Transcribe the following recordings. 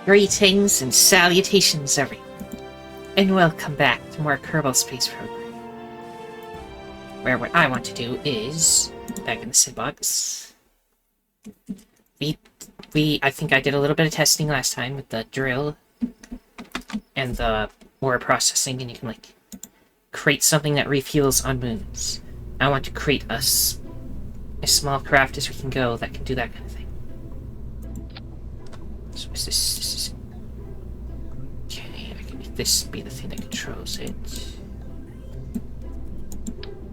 Greetings and salutations, everyone, and welcome back to more Kerbal Space Program, where what I want to do is, back in the sandbox, I think I did a little bit of testing last time with the drill and the ore processing, and you can, like, create something that refuels on moons. I want to create as small craft as we can go that can do that kind of thing. So is this okay, I can make this be the thing that controls it.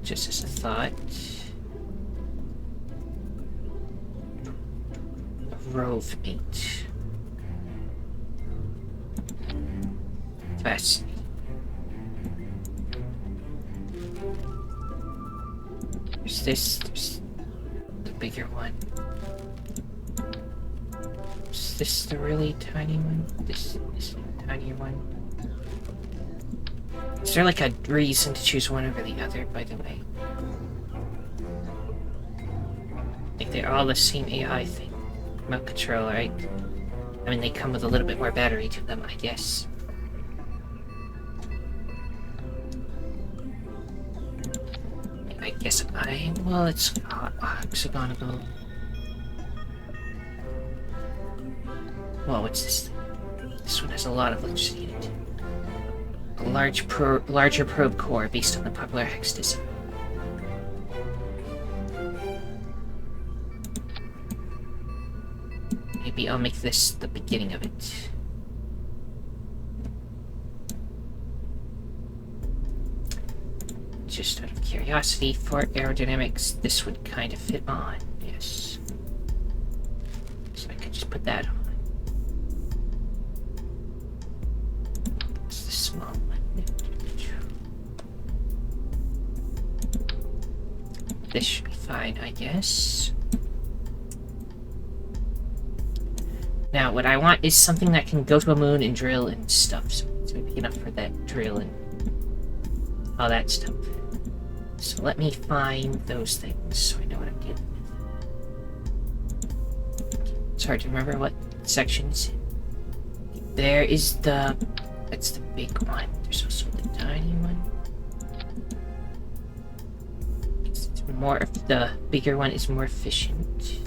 Just as a thought. A rove mate. Fascinating. There's the bigger one. Is this the really tiny one? This tinier one? Is there like a reason to choose one over the other, by the way? Like they're all the same AI thing. Remote control, right? I mean, they come with a little bit more battery to them, I guess. I guess well, it's hexagonal. Whoa, what's this? This one has a lot of electricity in it. A larger probe core based on the popular hex design. Maybe I'll make this the beginning of it. Just out of curiosity, for aerodynamics, this would kind of fit on, yes. So I could just put that on. It's the small one. This should be fine, I guess. Now, what I want is something that can go to a moon and drill and stuff, so it's going to be enough for that drill and all that stuff. So let me find those things so I know what I'm dealing with. It's hard to remember what section it's in. There is that's the big one. There's also the tiny one. The bigger one is more efficient.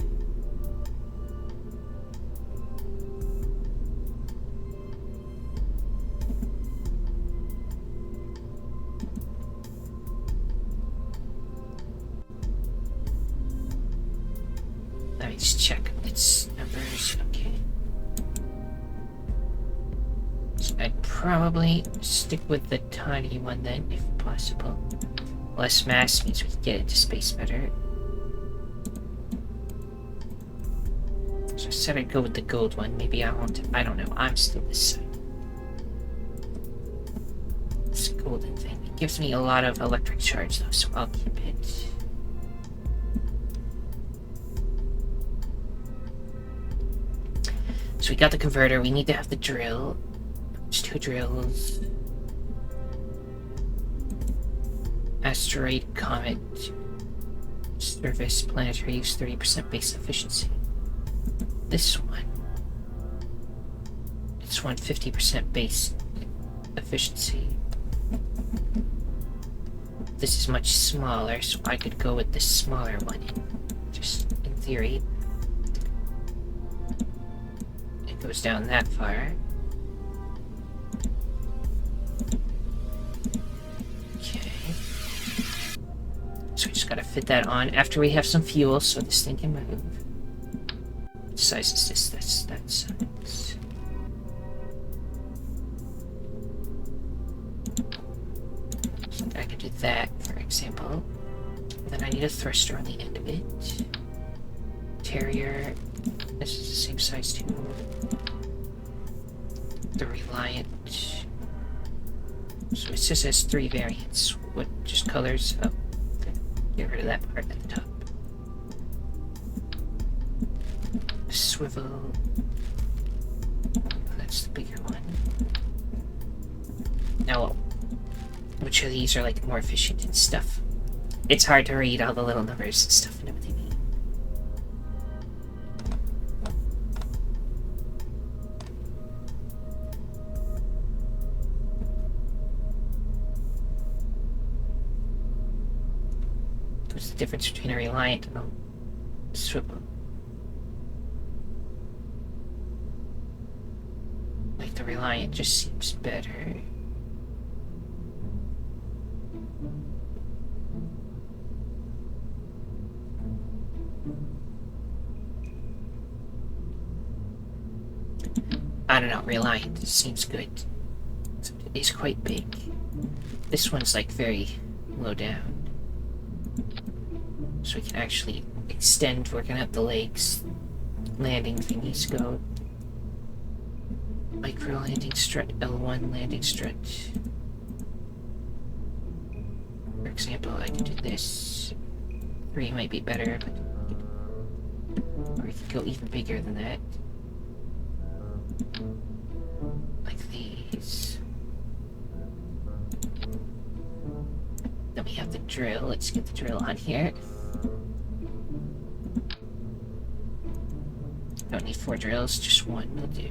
Let me just check its numbers. Okay. So I'd probably stick with the tiny one then, if possible. Less mass means we can get into space better. So I said I'd go with the gold one. Maybe I won't. I don't know. I'm still this side. This golden thing. It gives me a lot of electric charge though, so I'll keep it. So we got the converter. We need to have the drill. There's 2 drills. Asteroid, comet, surface, planetary use, 30% base efficiency. This one, it's 150% base efficiency. This is much smaller, so I could go with the smaller one, just in theory. It goes down that far. So we just gotta fit that on after we have some fuel so this thing can move. What size is this? That's that size. So I could do that, for example. Then I need a thruster on the end of it. Terrier. This is the same size too. The Reliant. So it just has 3 variants. What just colors? Oh. Get rid of that part at the top. Swivel. That's the bigger one. Now, which of these are like more efficient and stuff? It's hard to read all the little numbers and stuff and everything. What's the difference between a reliant and a swivel? Like, the reliant just seems better. I don't know, reliant seems good. It is quite big. This one's like very low down. So we can actually extend, we're gonna have the legs, landing thingies go. Micro landing strut, L1 landing strut. For example, I could do this. 3 might be better, but... Or we could go even bigger than that. Like these. Then we have the drill. Let's get the drill on here. Don't need 4 drills, just 1 will do.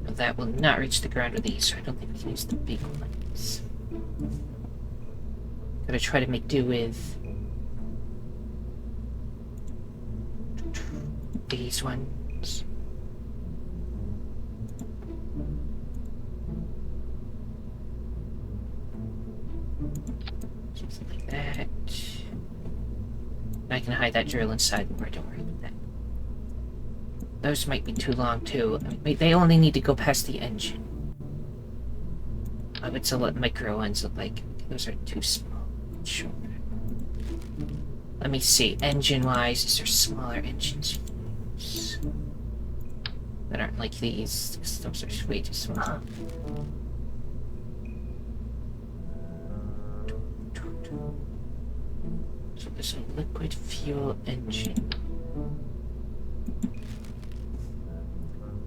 Now that will not reach the ground with these, so I don't think we can use the big ones. Gotta try to make do with these ones. Something like that. I can hide that drill inside more, don't worry about that. Those might be too long too. I mean, they only need to go past the engine. It's a lot micro ones look like. Those are too small. Sure. Let me see. Engine-wise, is there smaller engines that aren't like these? Because those are way too small. So there's a liquid fuel engine.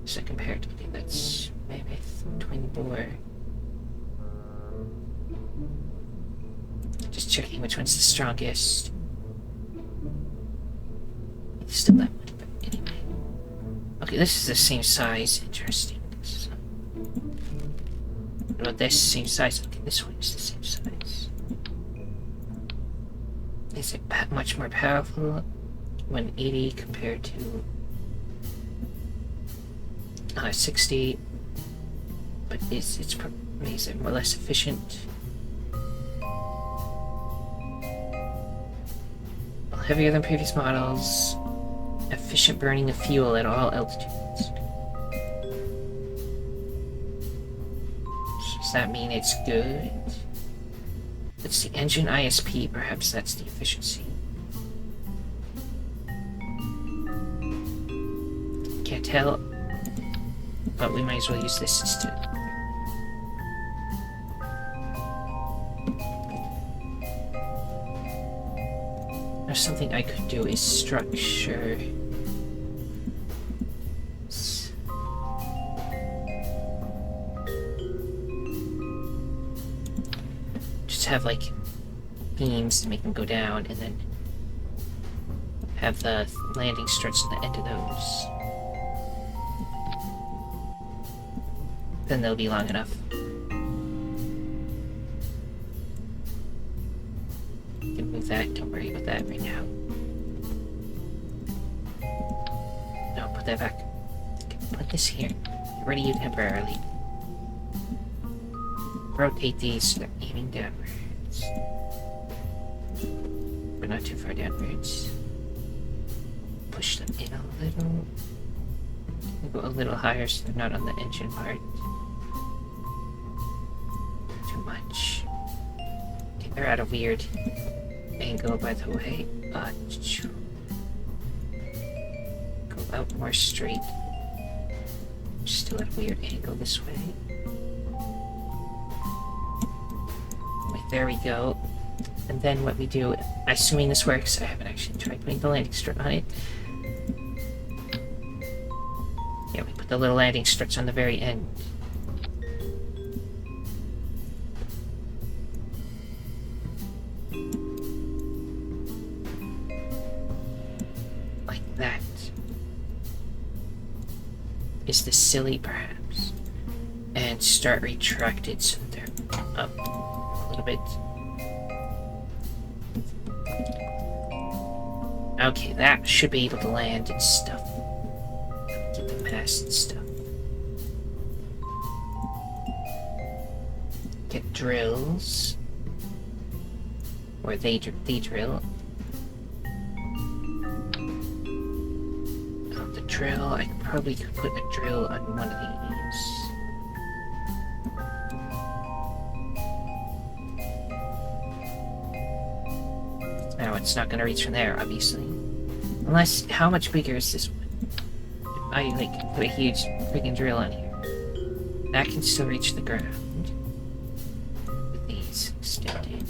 So comparatively, that's maybe twin bore. Just checking which one's the strongest. It's still that one, but anyway. Okay, this is the same size. Interesting. What about this? Same size? Okay, this one is the same size. Is it much more powerful? 180 compared to 60. But is it more or less efficient? Heavier than previous models. Efficient burning of fuel at all altitudes. Does that mean it's good? It's the engine ISP, perhaps that's the efficiency. Can't tell, but we might as well use this instead. There's something I could do is structure. Just have like beams to make them go down, and then have the landing struts at the end of those. Then they'll be long enough. That, don't worry about that right now. No, put that back. Put this here. Get rid of you temporarily. Rotate these so they're aiming downwards. But not too far downwards. Push them in a little. Go a little higher so they're not on the engine part. Too much. Okay, they're at a weird angle, by the way. Go out more straight. Still at a weird angle this way. Wait, there we go. And then what we do, assuming this works, I haven't actually tried putting the landing strut on it. Yeah, we put the little landing struts on the very end. Is this silly, perhaps? And start retracted so that they're up little bit. Okay, that should be able to land and stuff. Get the mast and stuff. Get drills. Or they drill. The drill, I probably could put a drill on one of these. Now it's not gonna reach from there, obviously. Unless, how much bigger is this one? If I, like, put a huge freaking drill on here. That can still reach the ground. With these extended.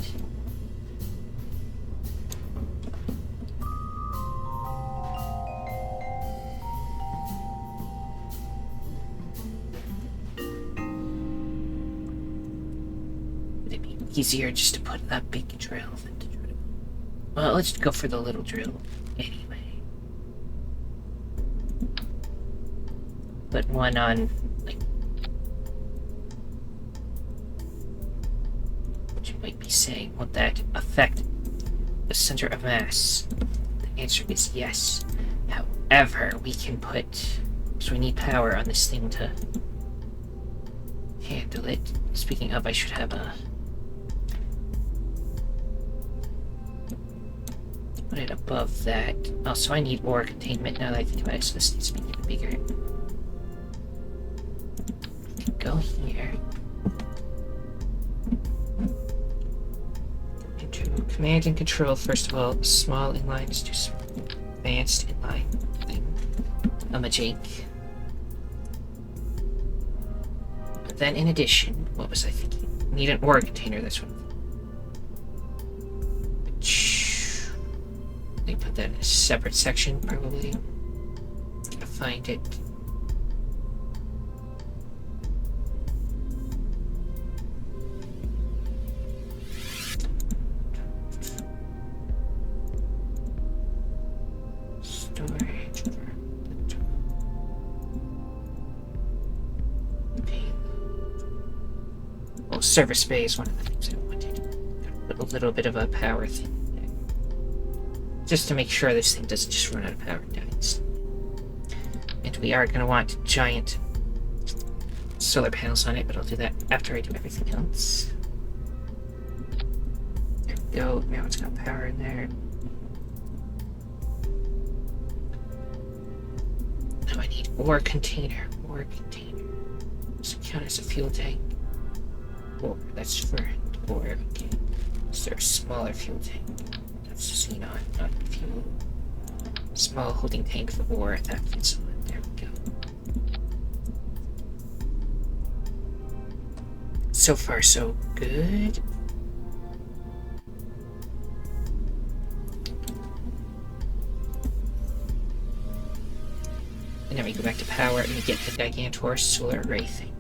Would it be easier just to put that big drill than to drill? Well, let's go for the little drill anyway. Put one on, like, what you might be saying, won't that affect the center of mass? The answer is yes. However, we can put, because we need power on this thing to handle it. Speaking of, I should have a, put it above that. Also, I need ore containment now that I think about it, so this needs to be even bigger. Go here. Into command and control, first of all. Small inlines to advanced inline thing. I'm a Jake. But then in addition, what was I thinking? Need an ore container, that's what. They put that in a separate section, probably. Gotta find it. Storage. Well, server space, one of the things I wanted. Gotta put a little bit of a power thing. Just to make sure this thing doesn't just run out of power and dies. And we are going to want giant solar panels on it, but I'll do that after I do everything else. There we go. Now it's got power in there. Now I need ore container. Ore container. Does it count as a fuel tank? Ore. That's for ore. Okay. Is there a smaller fuel tank? Xenon, not fuel. Small holding tank for ore, that fits on. There we go. So far, so good. And then we go back to power and we get the Gigantor solar array thing.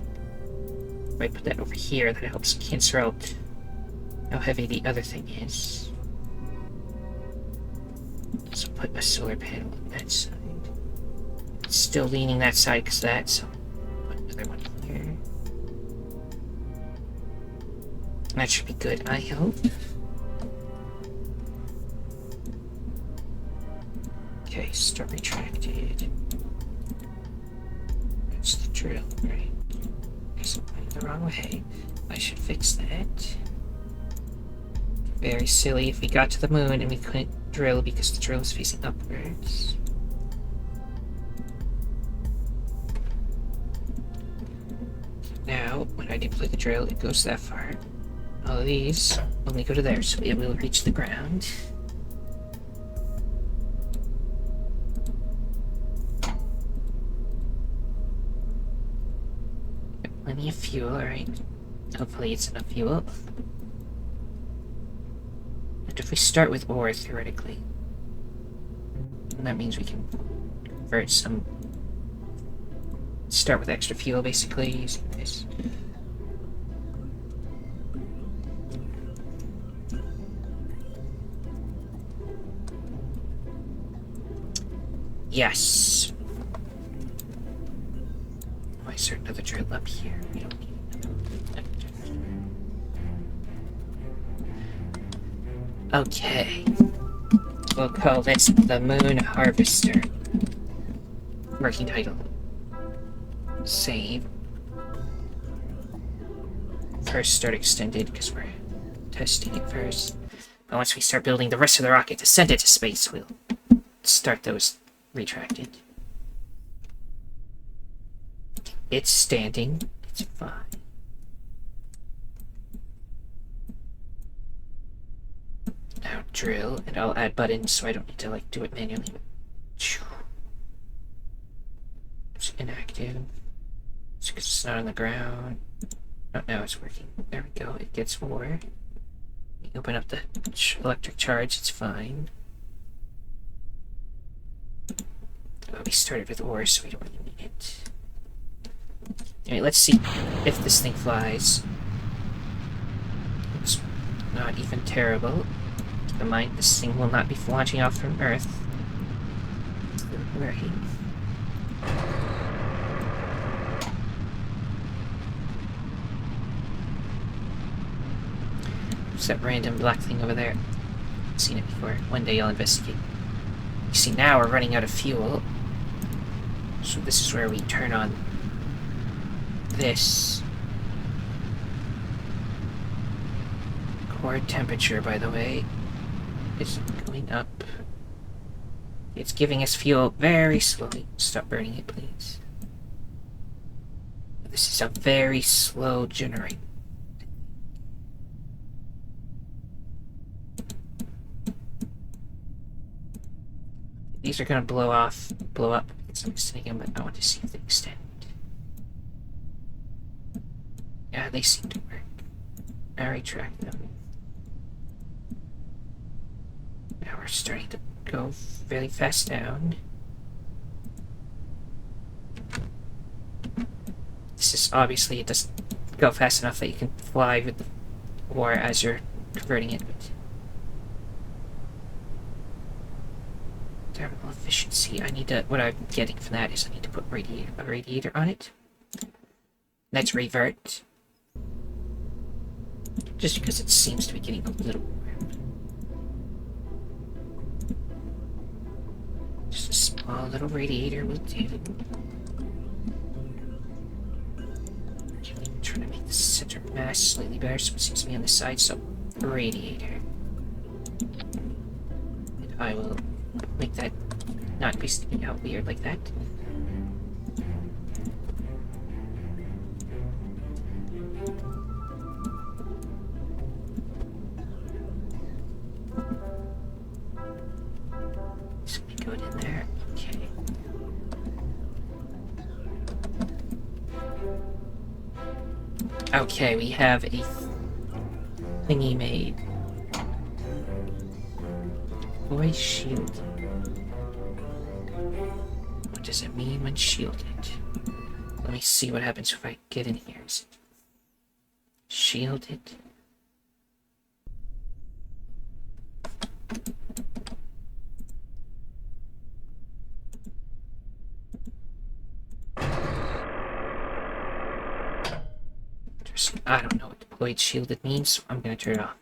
If I put that over here, that helps cancel out how heavy the other thing is. So put a solar panel on that side. It's still leaning that side because that, so put another one here. That should be good, I hope. Okay, start retracted. That's the drill, right? Guess I'm going the wrong way. I should fix that. Very silly if we got to the moon and we couldn't drill because the drill is facing upwards. Now, when I deploy the drill, it goes that far. All of these only go to there, so it will reach the ground. Got plenty of fuel, alright. Hopefully it's enough fuel. If we start with ore, theoretically, that means we can convert some. Start with extra fuel, basically, using this. Yes. Oh, is there another drill up here? We don't need another. Okay. We'll call this the Moon Harvester. Working title. Save. First start extended, because we're testing it first. But once we start building the rest of the rocket to send it to space, we'll start those retracted. It's standing. It's fine. Now drill, and I'll add buttons so I don't need to like do it manually. It's inactive. It's because it's not on the ground. Oh, now it's working. There we go. It gets more. You open up the electric charge. It's fine. Oh, we started with ore, so we don't really need it. Anyway, let's see if this thing flies. It's not even terrible. Keep in mind, this thing will not be launching off from Earth. Right. What's that random black thing over there? I've seen it before. One day I'll investigate. You see, now we're running out of fuel. So this is where we turn on this. Core temperature, by the way, is going up. It's giving us fuel very slowly. Stop burning it, please. This is a very slow generator. These are gonna blow up. So I'm extending them, but I want to see if they extend. Yeah, they seem to work. I retract them. Now we're starting to go really fast down. This is obviously, it doesn't go fast enough that you can fly with the ore as you're converting it. But thermal efficiency, I need to, what I'm getting from that is I need to put a radiator on it. Let's revert. Just because it seems to be getting a little warm. Just a small little radiator will do. I'm trying to make the center mass slightly better so it seems to be on the side, so a radiator. And I will make that not be sticking out weird like that. This will be good in there. Okay. Okay, we have a thingy made. Boy shield. What does it mean when shielded? Let me see what happens if I get in here. Is it shielded? I don't know what deployed shielded means, so I'm gonna turn it off.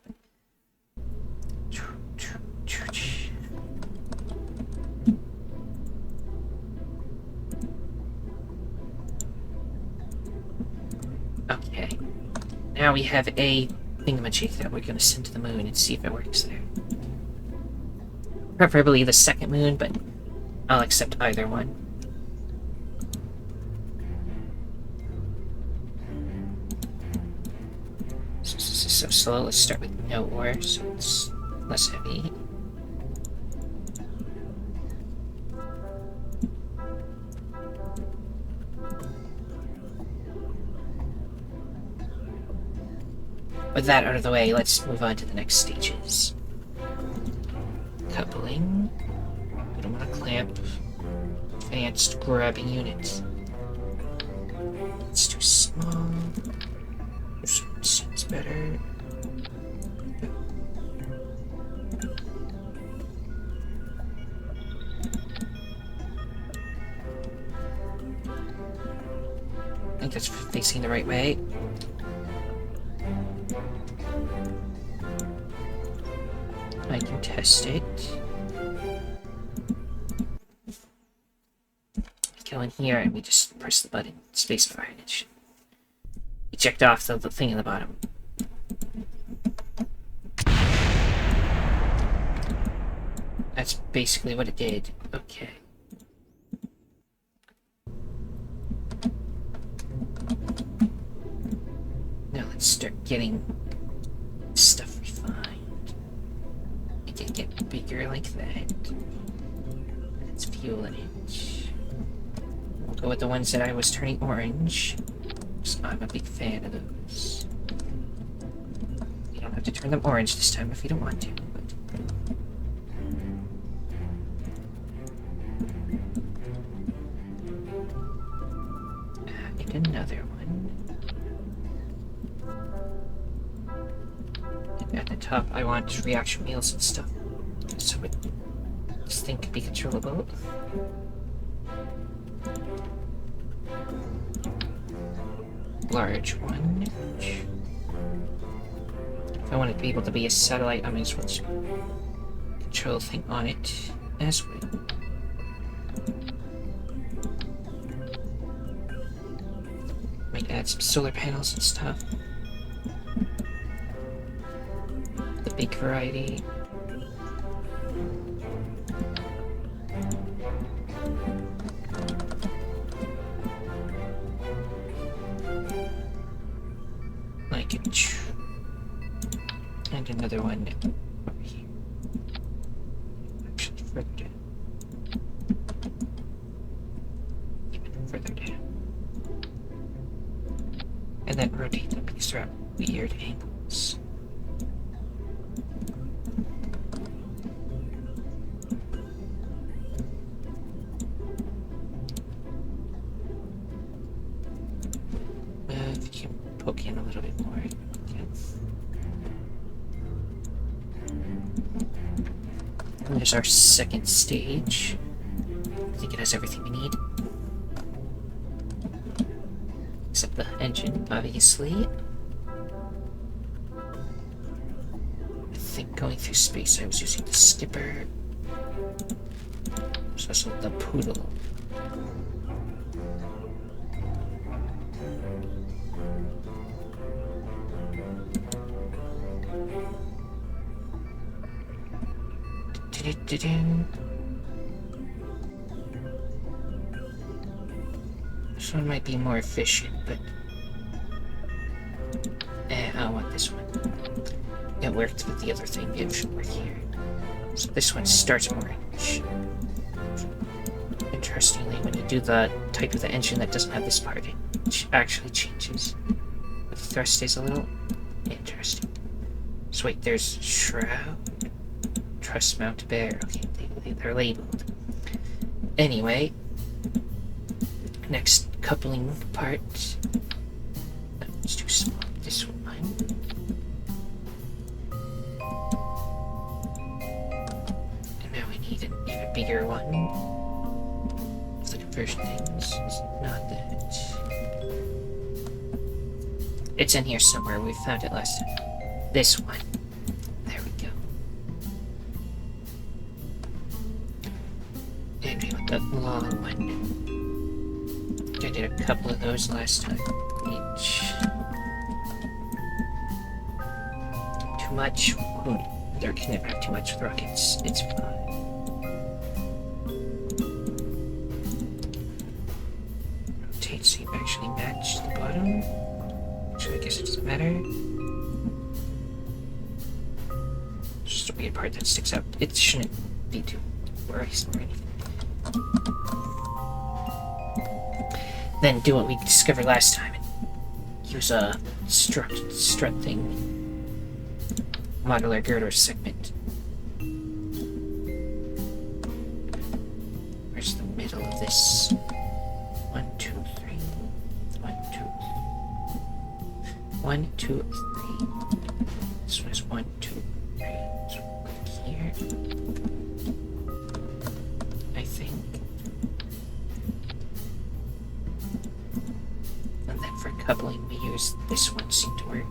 Okay. Now we have a thingamajig that we're gonna send to the moon and see if it works there. Preferably the second moon, but I'll accept either one. So slow. Let's start with no ore, so it's less heavy. With that out of the way, let's move on to the next stages. Coupling. We don't want to clamp. Advanced grabbing unit. It's too small. This one seems better. I think that's facing the right way. test it. We go in here and we just press the button, spacebar, and it should eject off the thing in the bottom. That's basically what it did. Okay. Now let's start getting stuff refined. It can get bigger like that. Let's fuel in it. We'll go with the ones that I was turning orange, because I'm a big fan of those. You don't have to turn them orange this time if you don't want to, but... and another one. And at the top, I want reaction wheels and stuff, so this thing can be controllable. Large one. If I want it to be able to be a satellite, I might as well control thing on it as well. Might add some solar panels and stuff. The big variety. Like it. And another one over here. Actually, further down. Even further down. And then rotate them because they're at weird angles. If you can poke in a little bit more. Okay. And there's our second stage. I think it has everything we need. Except the engine, obviously. I think going through space I was using the skipper. There's also the poodle. This one might be more efficient, but I want this one. It worked with the other thing, it should work here. So this one starts orange. Interestingly, when you do the type of the engine that doesn't have this part, it actually changes. The thrust stays a little interesting. So wait, there's shroud, truss mount bear. Okay, they're labeled. Anyway, next coupling part. It's too small. This one. And now we need an even bigger one. If the conversion things is not that. It's in here somewhere. We found it last time. This one. There we go. And we want the long one. I did a couple of those last time. Each. Too much. There can never have too much with rockets. It's fine. Rotate so you actually match the bottom. Actually, I guess it doesn't matter. It's just a weird part that sticks out. It shouldn't be too worrisome or anything. Then do what we discovered last time and use a strut thing. Modular girder segment. Where's the middle of this? 1, 2, 3. 1, 2, 3. This one is 1, 2, 3. So click here. I think. And then for coupling, we use this one. Seemed to work.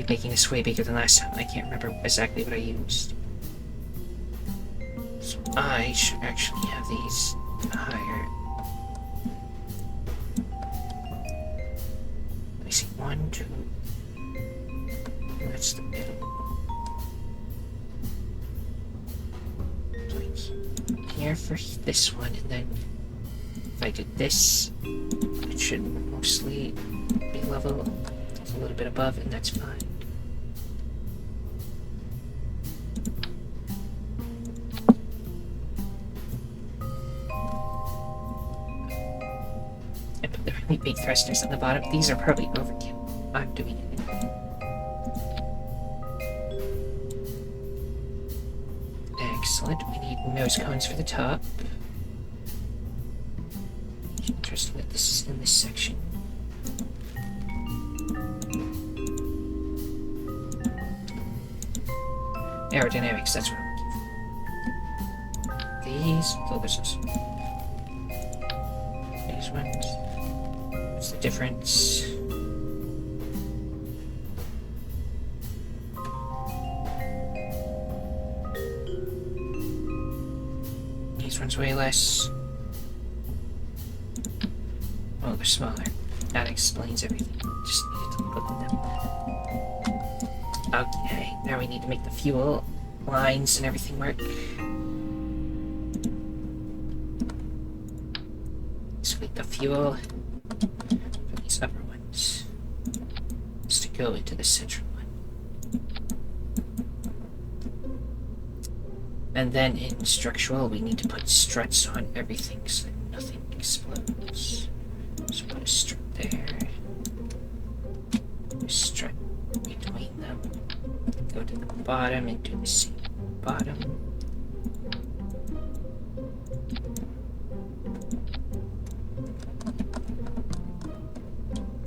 be making this way bigger than last time. I can't remember exactly what I used. So I should actually have these higher. Let me see. 1, 2. That's the middle. Like here for this one, and then if I did this, it should mostly be level. It's a little bit above, and that's fine. I put the really big thrusters on the bottom. These are probably overkill. I'm doing it. Excellent. We need nose cones for the top. Interesting that this is in this section. Aerodynamics, that's what I'm looking for. These, those ones. What's the difference? These ones way less. Oh, they're smaller. That explains everything. Just needed to look at them. Okay, now we need to make the fuel lines and everything work. Sweep the fuel for these upper ones. Just to go into the central one. And then in structural, we need to put struts on everything so that nothing explodes. So put a strut there. A strut between them. Go to the bottom and do the same bottom.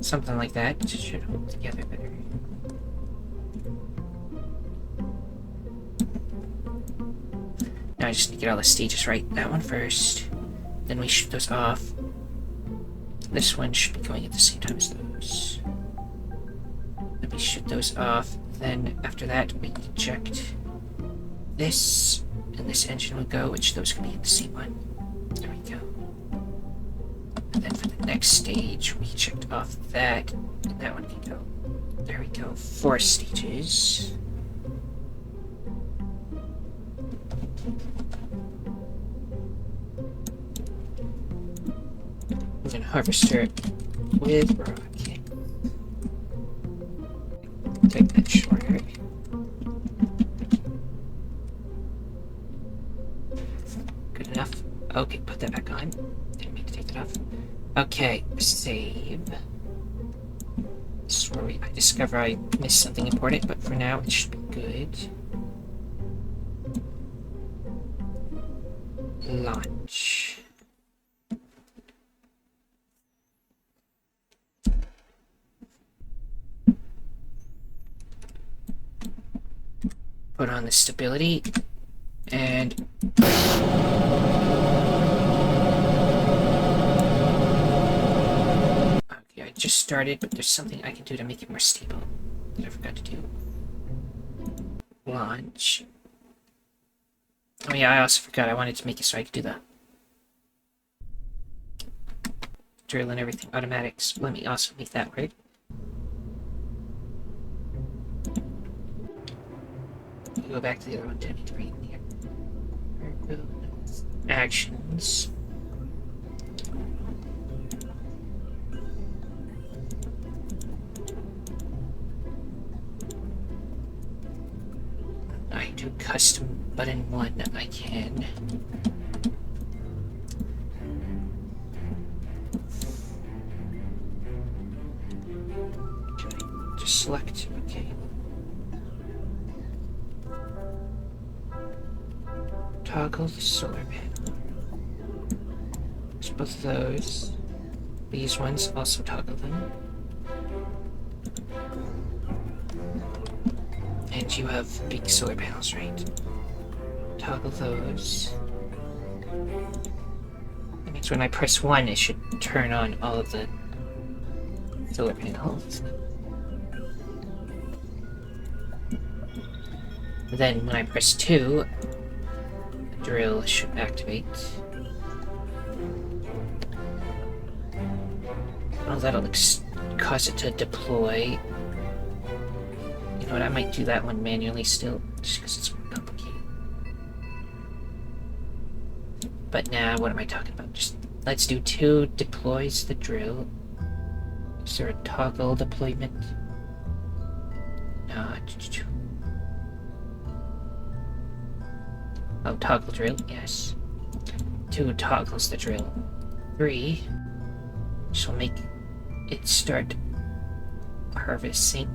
Something like that should hold together better. Now I just need to get all the stages right. That one first. Then we shoot those off. This one should be going at the same time as those. Then we shoot those off. Then after that we eject this, and this engine will go, which those can be at the same one. There we go. And then for the next stage we eject off that, and that one can go. There we go. 4 stages. And then harvester with rocket. Take that shorter. Good enough. Okay, put that back on. Didn't mean to take that off. Okay, save. This is where I discover I missed something important, but for now it should be good. Launch. Put on the stability, and okay, I just started, but there's something I can do to make it more stable that I forgot to do. Launch. Oh yeah, I also forgot I wanted to make it so I could do the drill and everything automatics. Let me also make that work. Go back to the other one. I need to read here. Actions. I do custom button 1. I can. Just select. Okay. Toggle the solar panel. There's both of those. These ones also toggle them. And you have big solar panels, right? Toggle those. That means when I press 1, it should turn on all of the solar panels. Then when I press 2, the drill should activate. Oh, that'll cause it to deploy. You know what, I might do that one manually still, just because it's more complicated. But now, what am I talking about? Just let's do 2 deploys the drill. Is there a toggle deployment? Oh, toggle drill, yes. 2 toggles the drill. 3, which will make it start harvesting.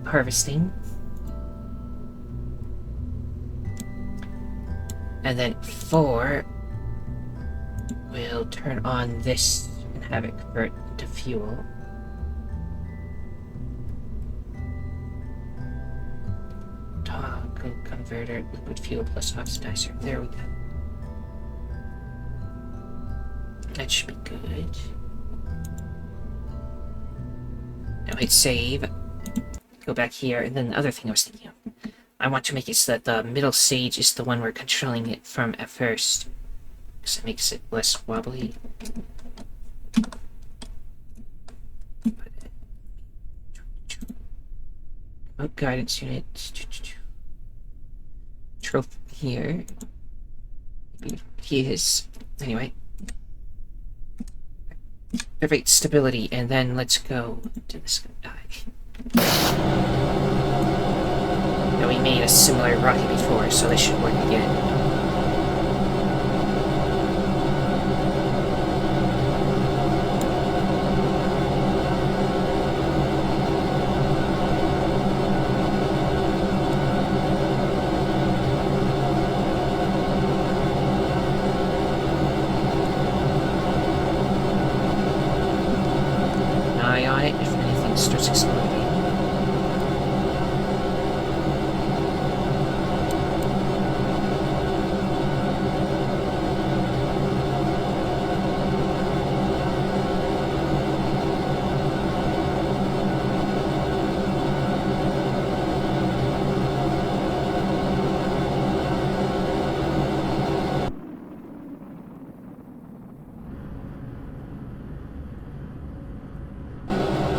And then 4 will turn on this and have it convert to fuel. Toggle converter, liquid fuel plus oxidizer. There we go. That should be good. Now hit save. Go back here, and then the other thing I was thinking of. I want to make it so that the middle stage is the one we're controlling it from at first. Because it makes it less wobbly. Remote guidance unit. Control here. Maybe he is. Anyway. Perfect stability, and then let's go to this guy. Now we made a similar rocket before, so this should work again. Starts exploding.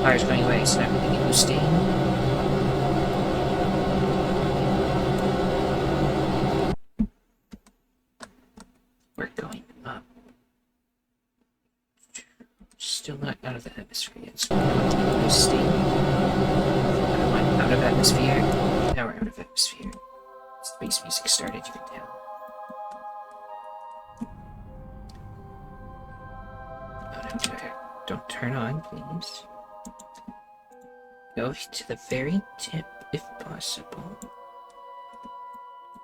Fire's going away, so now we're going to boosting. We're going up. Still not out of the atmosphere yet, so we're going to keep boosting. I went out of atmosphere. Now we're out of atmosphere. Space music started, you can tell. Don't turn on, please. Go to the very tip, if possible.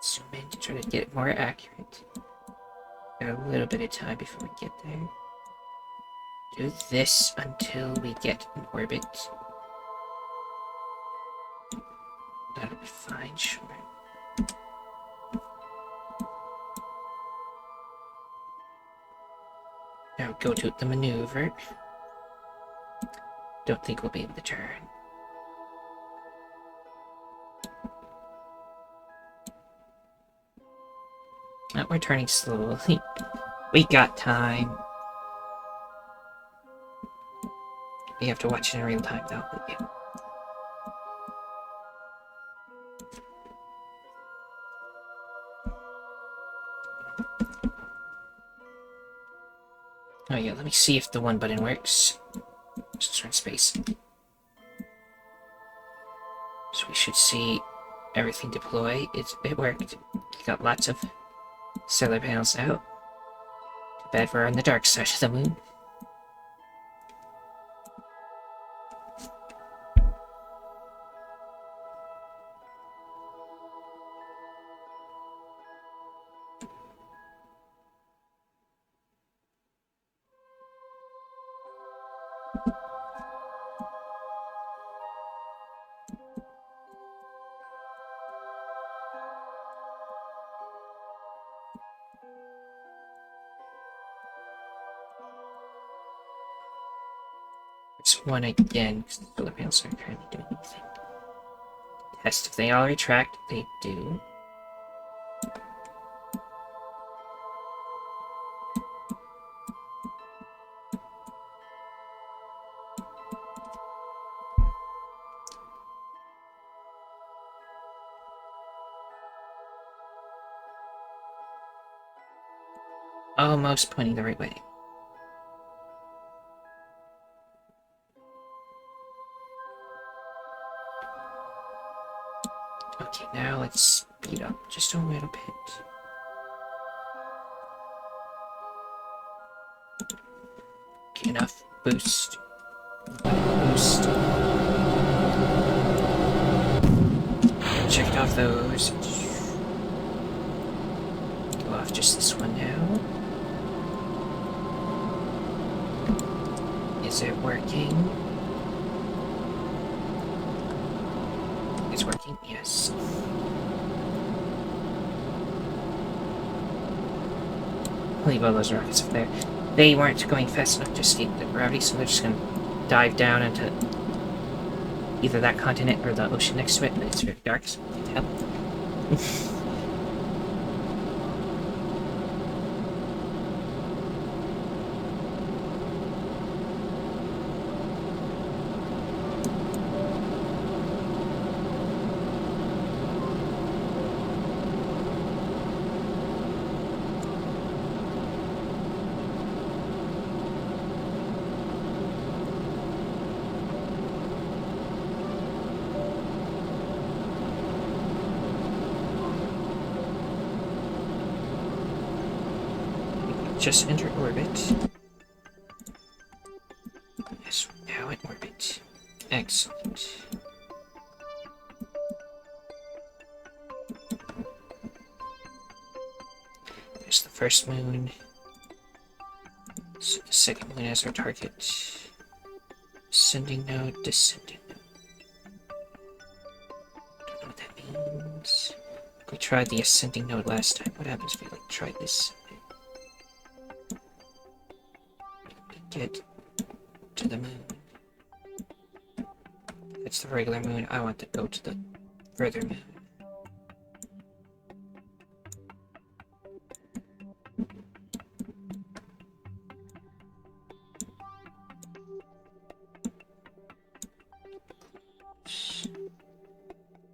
Zoom in to try to get it more accurate. Got a little bit of time before we get there. Do this until we get in orbit. That'll be fine, sure. Now go to the maneuver. Don't think we'll be able to turn. Oh, we're turning slowly. We got time. We have to watch it in real time, though. Yeah. Oh yeah, let me see if the 1 button works. Just turn space. So we should see everything deploy. It worked. Got lots of solar panels out. Too bad we're on the dark side of the moon. It's 1 again, because the solar panels aren't currently doing anything. Test if they all retract. They do. Almost pointing the right way. Okay, now let's speed up just a little bit. Okay, enough. Boost. Boost. Checked off those. Go off just this one now. Is it working? It's working, yes. Leave all those rockets up there. They weren't going fast enough to escape the gravity, so they're just gonna dive down into either that continent or the ocean next to it, but it's very dark, so you can tell. Just enter orbit. Yes, now in orbit. Excellent. There's the first moon. So the second moon as our target. Ascending node, descending node. Don't know what that means. We tried the ascending node last time. What happens if we try this? Get to the moon. It's the regular moon. I want to go to the further moon.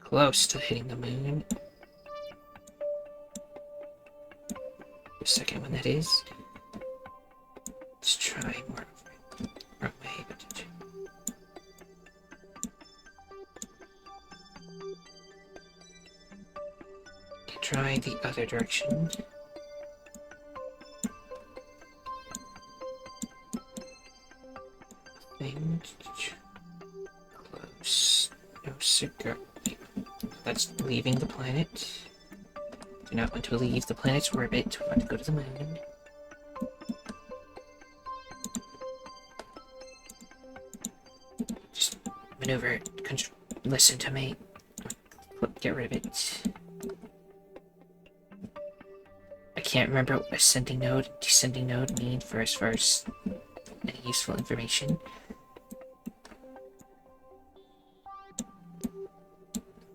Close to hitting the moon. The second one, that is. Let's try more. Wrong way, but try the other direction. Thing. Close. No cigar. That's leaving the planet. Do not want to leave the planet's orbit. We want to go to the moon. Just maneuver. Listen to me. Get rid of it. I can't remember what ascending node, descending node mean for as far as any useful information.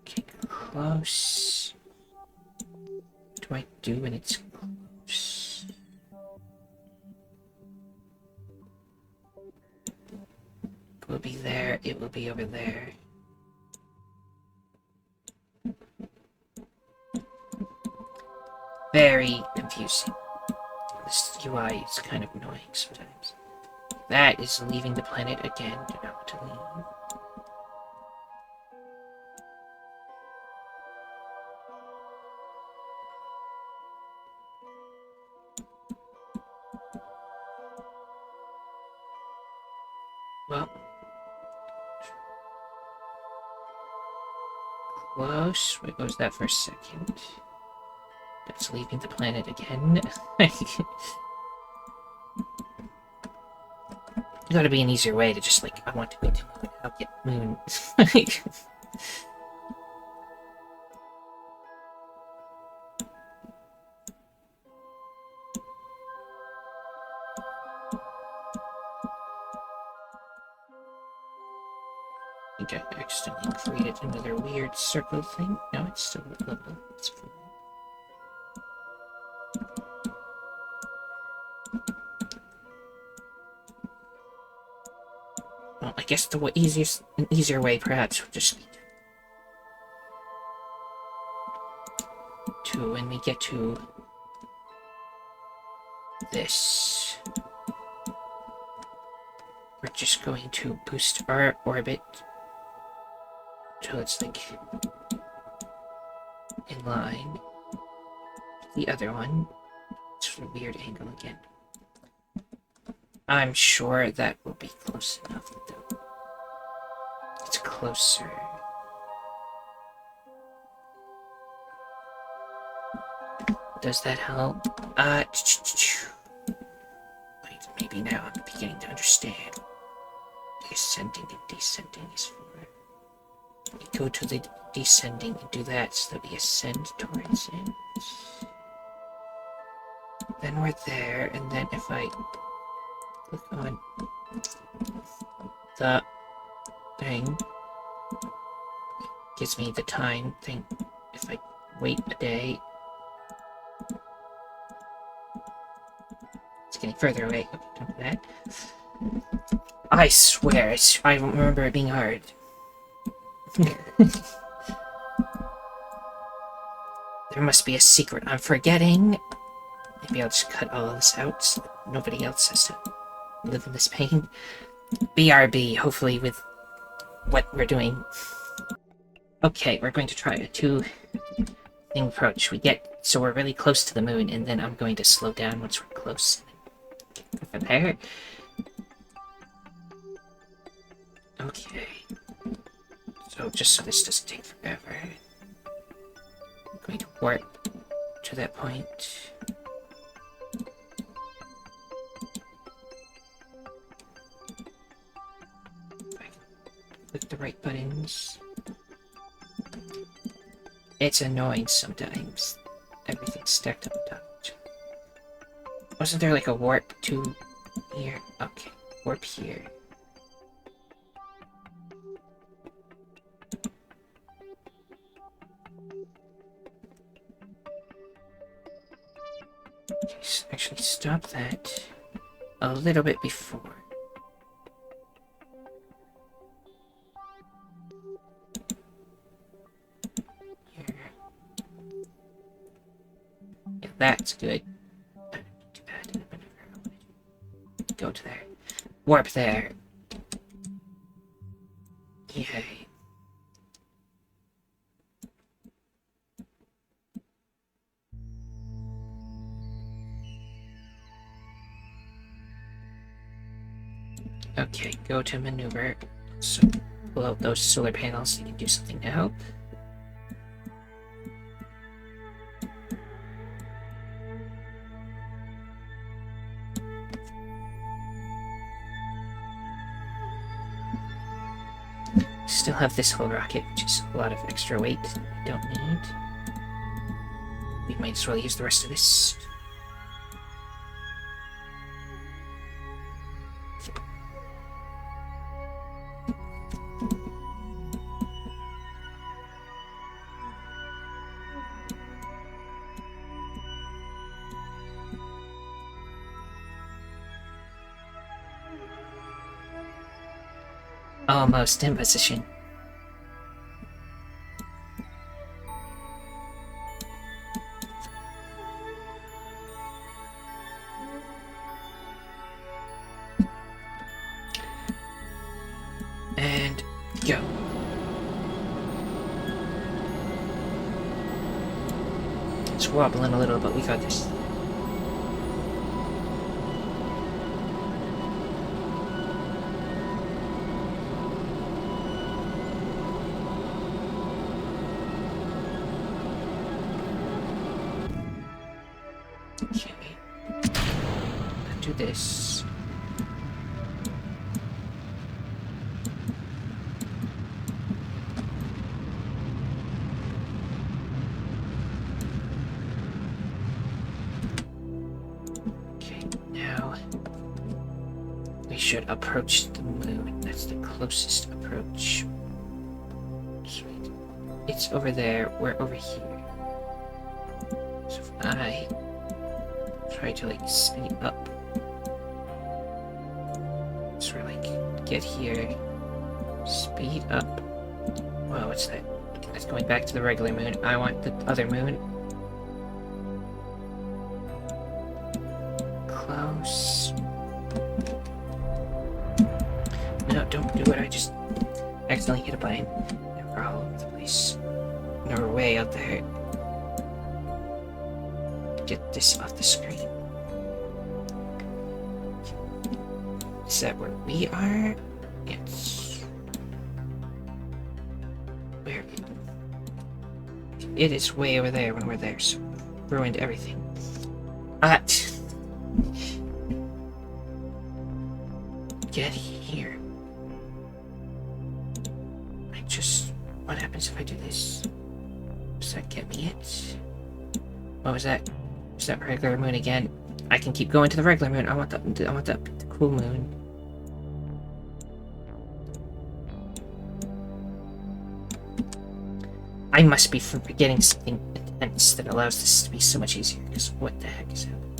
Okay, close. What do I do when it's close? It will be there, it will be over there. Very confusing. This UI is kind of annoying sometimes. That is leaving the planet again. Do not want to leave. Well, close. What was that for a second? That's leaving the planet again. Gotta be an easier way to just, I want to go to moon. I'll get moon. I think I accidentally created another weird circle thing. No, it's still level. It's fine. Well, I guess the easier way perhaps would just be to when we get to this. We're just going to boost our orbit till it's like in line with the other one. It's a weird angle again. I'm sure that will be close enough though. It's closer. Does that help? Wait, maybe now I'm beginning to understand. The ascending and descending is for. You go to the descending and do that so that we ascend towards it. Then we're there, and then if I click on the thing, it gives me the time thing. If I wait a day, it's getting further away. Okay, don't do that. I swear, I remember it being hard. There must be a secret I'm forgetting. Maybe I'll just cut all of this out so that nobody else has to live in this pain. BRB, hopefully with what we're doing. Okay, we're going to try a two-thing approach. So we're really close to the moon, and then I'm going to slow down once we're close. Go from there. Okay. So just so this doesn't take forever, I'm going to warp to that point. Click the right buttons. It's annoying sometimes. Everything's stacked up on top. Wasn't there like a warp to here? Okay, warp here. Okay, actually stop that a little bit before. That's good. Too bad. Go to there. Warp there. Yay. Okay, go to maneuver. So pull out those solar panels so you can do something to help. Still have this whole rocket, which is a lot of extra weight that we don't need. We might as well use the rest of this. Almost in position. And go. It's wobbling a little, but we got this. Okay. Do this. Okay, now we should approach the moon. That's the closest approach. Sweet. It's over there. We're over here. So if I try to like speed up. So we're like get here, speed up. Whoa, what's that? That's going back to the regular moon. I want the other moon. close. No, don't do it. I just accidentally hit a button. And we're all over the place. No, we're way out there. Get this off the screen. Is that where we are? Yes. Where? It is way over there when we're there, so ruined everything. Get here. What happens if I do this? Does that get me it? What was that? Is that regular moon again? I can keep going to the regular moon. I want the cool moon. I must be forgetting something intense that allows this to be so much easier, because what the heck is happening?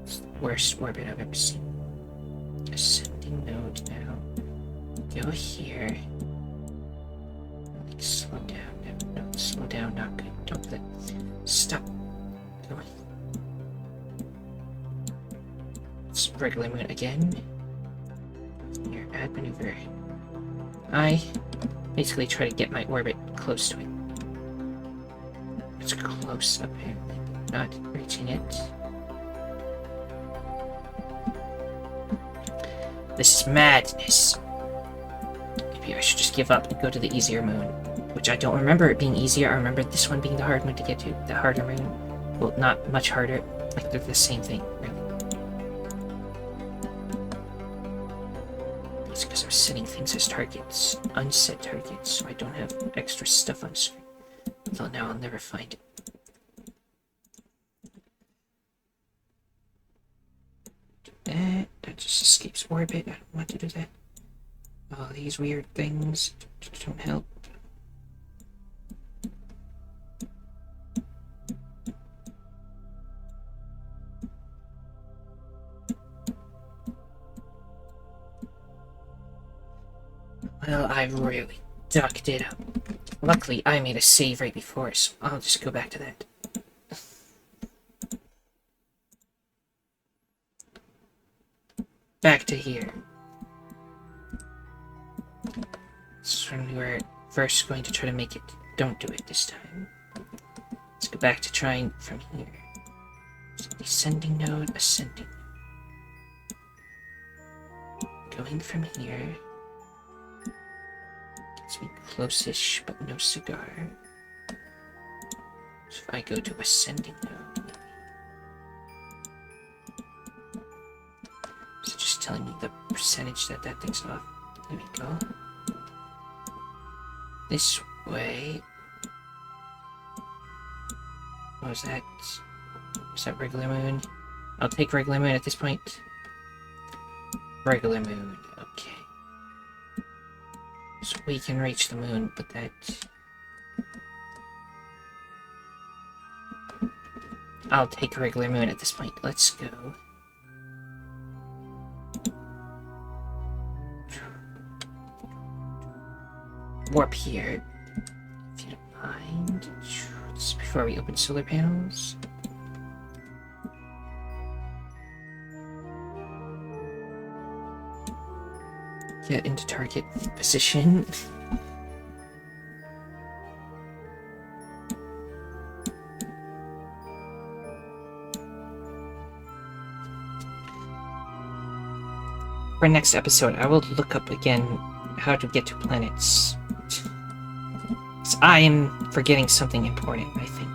It's the worst orbit I've ever seen. Ascending node now. Go here. Like, slow down. No, slow down, not good. Don't let... Stop. Go on. It's regular moon again. Here, add maneuver. I basically try to get my orbit close to it. It's close, apparently. Not reaching it. This is madness. Maybe I should just give up and go to the easier moon. Which I don't remember it being easier. I remember this one being the hard moon to get to. The harder moon. Well, not much harder. Like, they're the same thing, really. It's because I'm setting things as targets. Unset targets, so I don't have extra stuff on screen. Until now, I'll never find it. Do that. That just escapes orbit. I don't want to do that. All these weird things don't help. Well, I really ducked it up. Luckily, I made a save right before, so I'll just go back to that. Back to here. This is when we were first going to try to make it. Don't do it this time. Let's go back to trying from here. So descending node, ascending. Going from here. Gets me close-ish, but no cigar. So if I go to ascending node, so just telling me the percentage that that thing's off. There we go. This way. What was that? Was that regular moon? I'll take regular moon at this point. Regular moon, okay. So we can reach the moon, but that... I'll take regular moon at this point. Let's go. Warp here, if you don't mind. Just before we open solar panels. Get into target position. For next episode, I will look up again how to get to planets. I am forgetting something important, I think.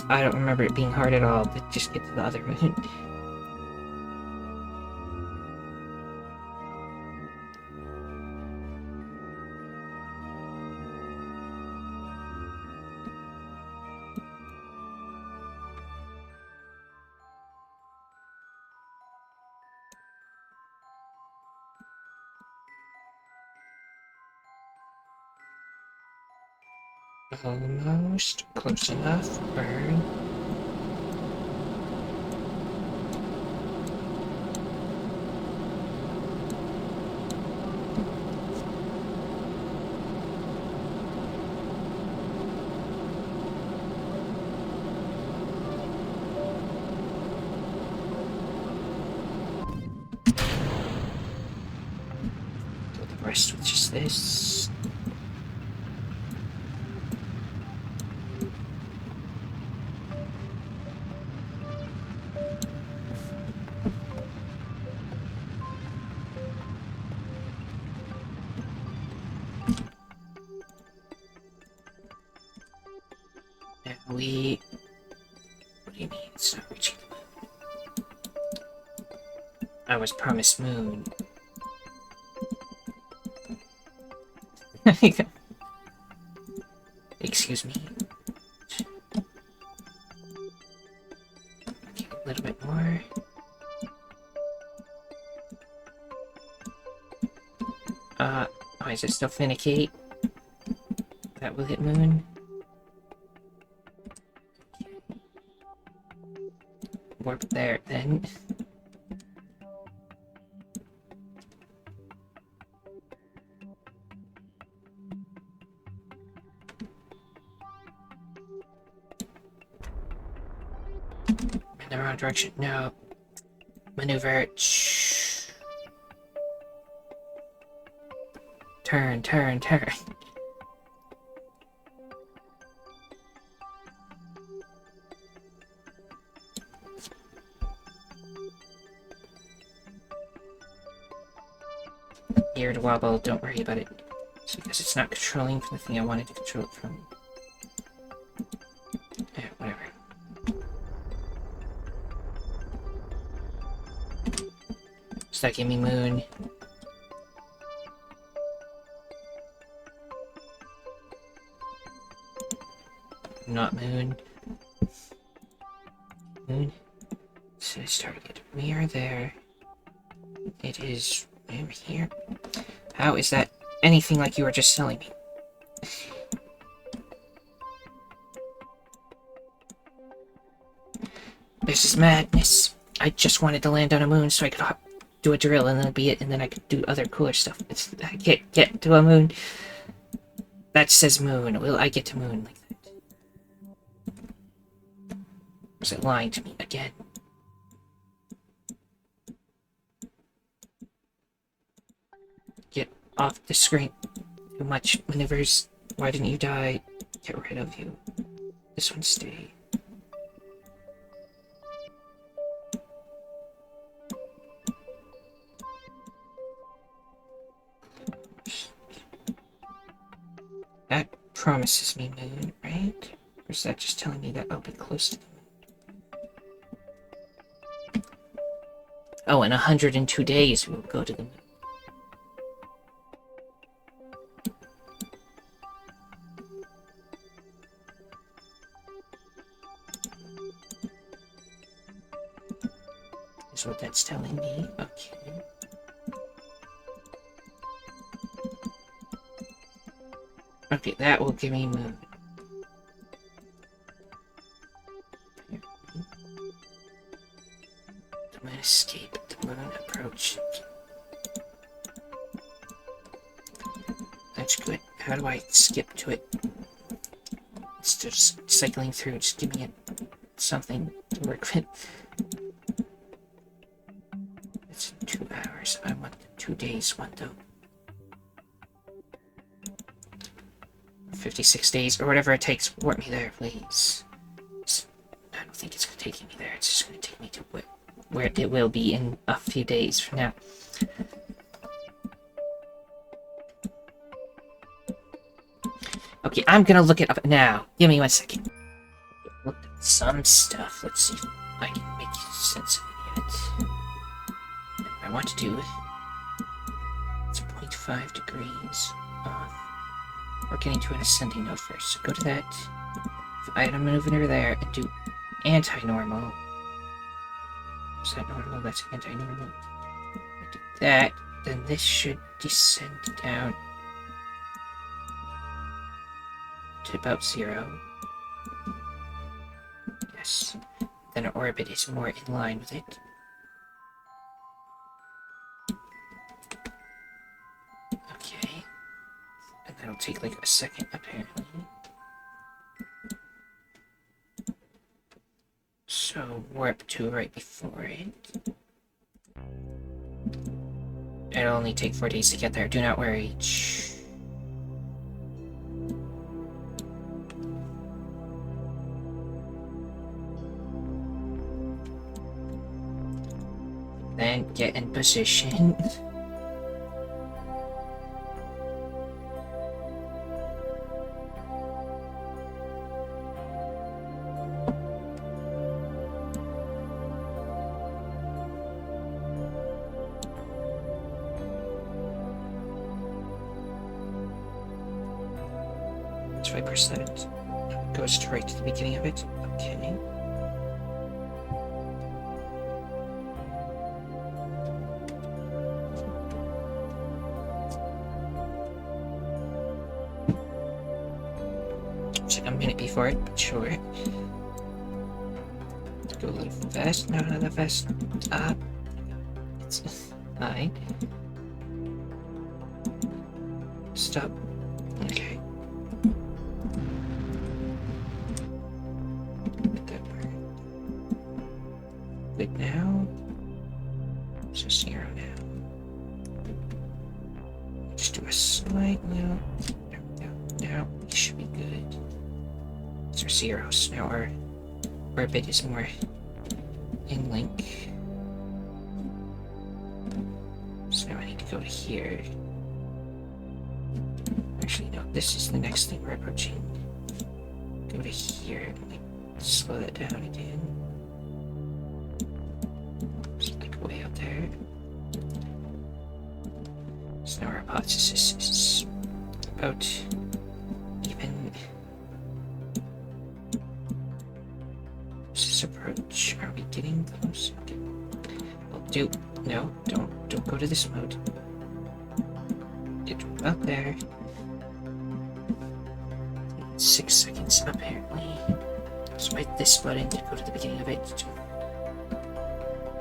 I don't remember it being hard at all to just get to the other moon. Almost close enough. Burn. this? And what do you mean it's not reaching the moon? I was promised moon. Excuse me. Okay, a little bit more. Why is it still Finicate? That will hit moon. Warp there, then. In the wrong direction. No. Maneuver. Shh. Turn, turn, turn. Geared wobble, don't worry about it. It's because it's not controlling from the thing I wanted to control it from. Yeah, whatever. Does that give me moon? Not moon. Moon. Says target. We are there. It is over here. How is that anything like you were just telling me? This is madness. I just wanted to land on a moon so I could do a drill and then be it, and then I could do other cooler stuff. I can't get to a moon. That says moon. Will I get to moon like that? Or is it lying to me again? Get off the screen. Too much maneuvers. Why didn't you die? Get rid of you. This one stay. That promises me moon, right? Or is that just telling me that I'll be close to the moon? Oh, in 102 days we'll go to the moon. Is what that's telling me. Okay. Okay, that will give me moon. The moon escape, the moon approach. That's good. How do I skip to it? It's just cycling through, just give me something to work with. It's 2 hours. I want the 2 days one though. 56 days, or whatever it takes. Warp me there, please. I don't think it's going to take me there. It's just going to take me to where it will be in a few days from now. Okay, I'm going to look it up now. Give me 1 second. Look at some stuff. Let's see if I can make sense of it yet. What I want to do... It's 0.5 degrees off. We're getting to an ascending node first, so go to that. If item maneuver there and do anti-normal. Is that normal? That's anti-normal. Do that, then this should descend down to about 0. Yes. Then our orbit is more in line with it. Okay. And that'll take like a second, apparently. So, warp to right before it. It'll only take 4 days to get there. Do not worry. Then get in position. That's 5%. Goes straight to the beginning of it. Okay. Took a minute before it, but sure. Go a little fast. No, not that fast. It's fine. Stop. Okay. That part. Good now. So 0 now. Just do a slight little. Now we should be good. These are zeros. Now our orbit is more in link. So now I need to go to here. Actually, no, this is the next thing we're approaching. Go to here. Like, slow that down again. It's like way out there. So now our hypothesis is about even. This approach. Are we getting close? Okay. Well, no, don't go to this mode. Get about there. 6 seconds apparently. Swipe this button to go to the beginning of it.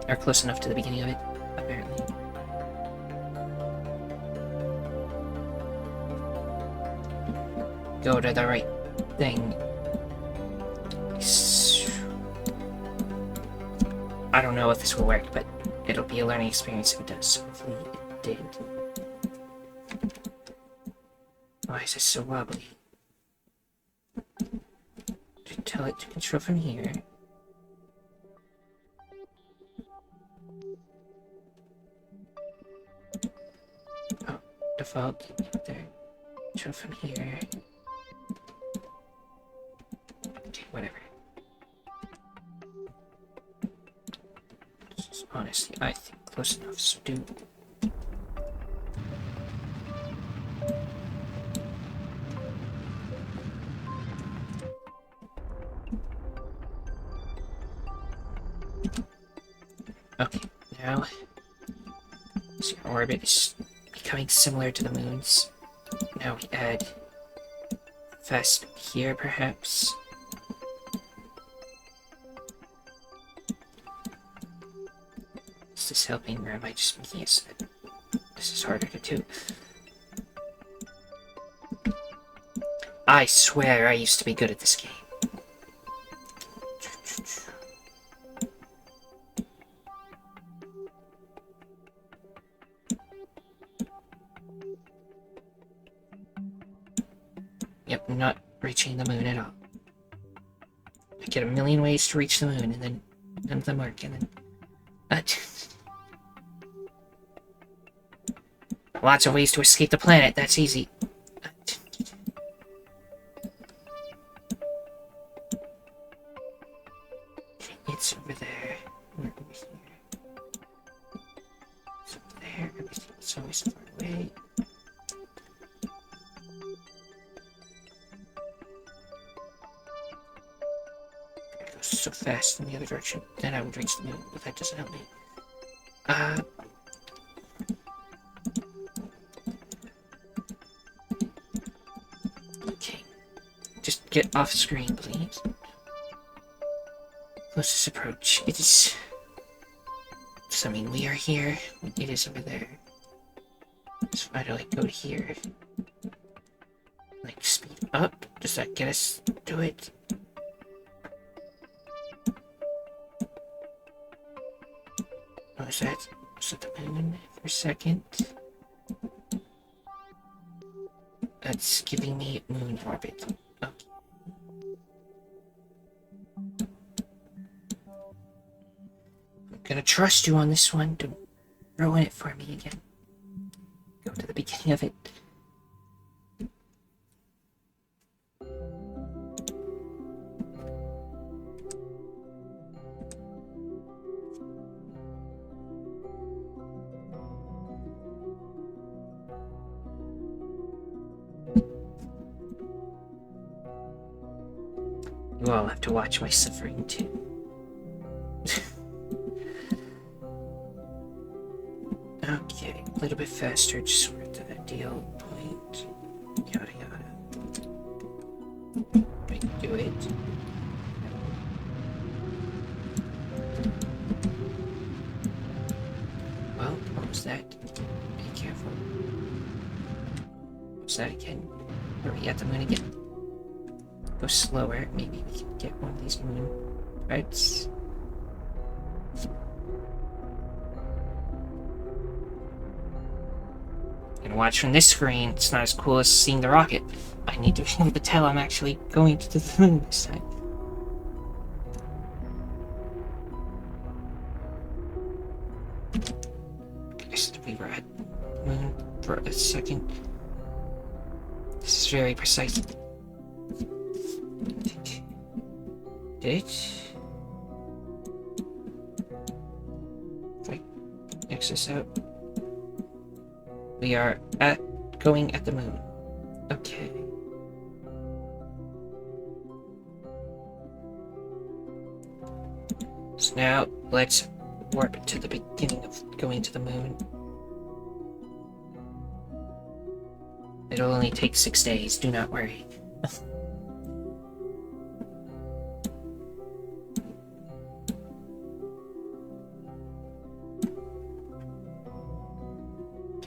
Or close enough to the beginning of it, apparently. Go to the right thing. I don't know if this will work, but it'll be a learning experience if it does. Hopefully it did. Why is this so wobbly? Tell it to control from here. Oh, default there. Control from here. Okay, whatever. This is honestly, I think, close enough, so do. Okay, now so our orbit is becoming similar to the moon's. Now we add fast speed here, perhaps. Is this helping, or am I just making it so that this is harder to do? I swear I used to be good at this game. Yep, I'm not reaching the moon at all. I get a million ways to reach the moon, and then none of them work, and then... Lots of ways to escape the planet, that's easy. It's over there. We're over here. It's over there. Everything's always so far away. It goes so fast in the other direction. Then I would reach the moon, but that doesn't help me. Okay. Just get off screen, please. Closest approach. It is... So, I mean, we are here. It is over there. So I do, like, go to here. Like, speed up. Does that get us to it? Oh, is that the moon? per second. That's giving me moon orbit. Okay. I'm gonna trust you on this one. Don't ruin it for me again. Go to the beginning of it. You all have to watch my suffering too. Okay, a little bit faster, just sort of the ideal point. Yada yada. We can do it. Well, what was that? Be careful. What was that again? Are we at the moon again? Go slower, maybe we can get one of these moon parts. And watch from this screen, it's not as cool as seeing the rocket. I need to be able to tell I'm actually going to the moon this time. I guess we were at the moon for a second. This is very precise. Did it? If I X this out. We are going at the moon. Okay. So now let's warp to the beginning of going to the moon. It'll only take 6 days, do not worry.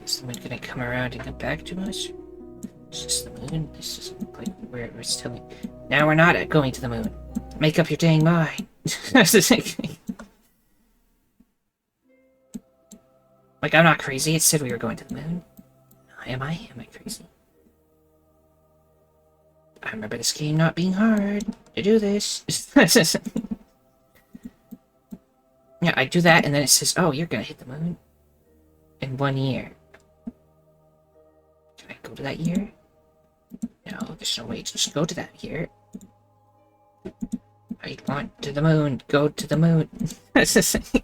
Is the moon gonna come around and come back to us? It's just the moon. This doesn't look like where it was telling. Now we're not going to the moon. Make up your dang mind. That's the same thing. Like, I'm not crazy. It said we were going to the moon. Am I? Am I crazy? I remember this game not being hard to do this. Yeah, I do that, and then it says, oh, you're gonna hit the moon in 1 year. Can I go to that year? No, there's no way to just go to that year. I want to the moon. Go to the moon. That's the thing.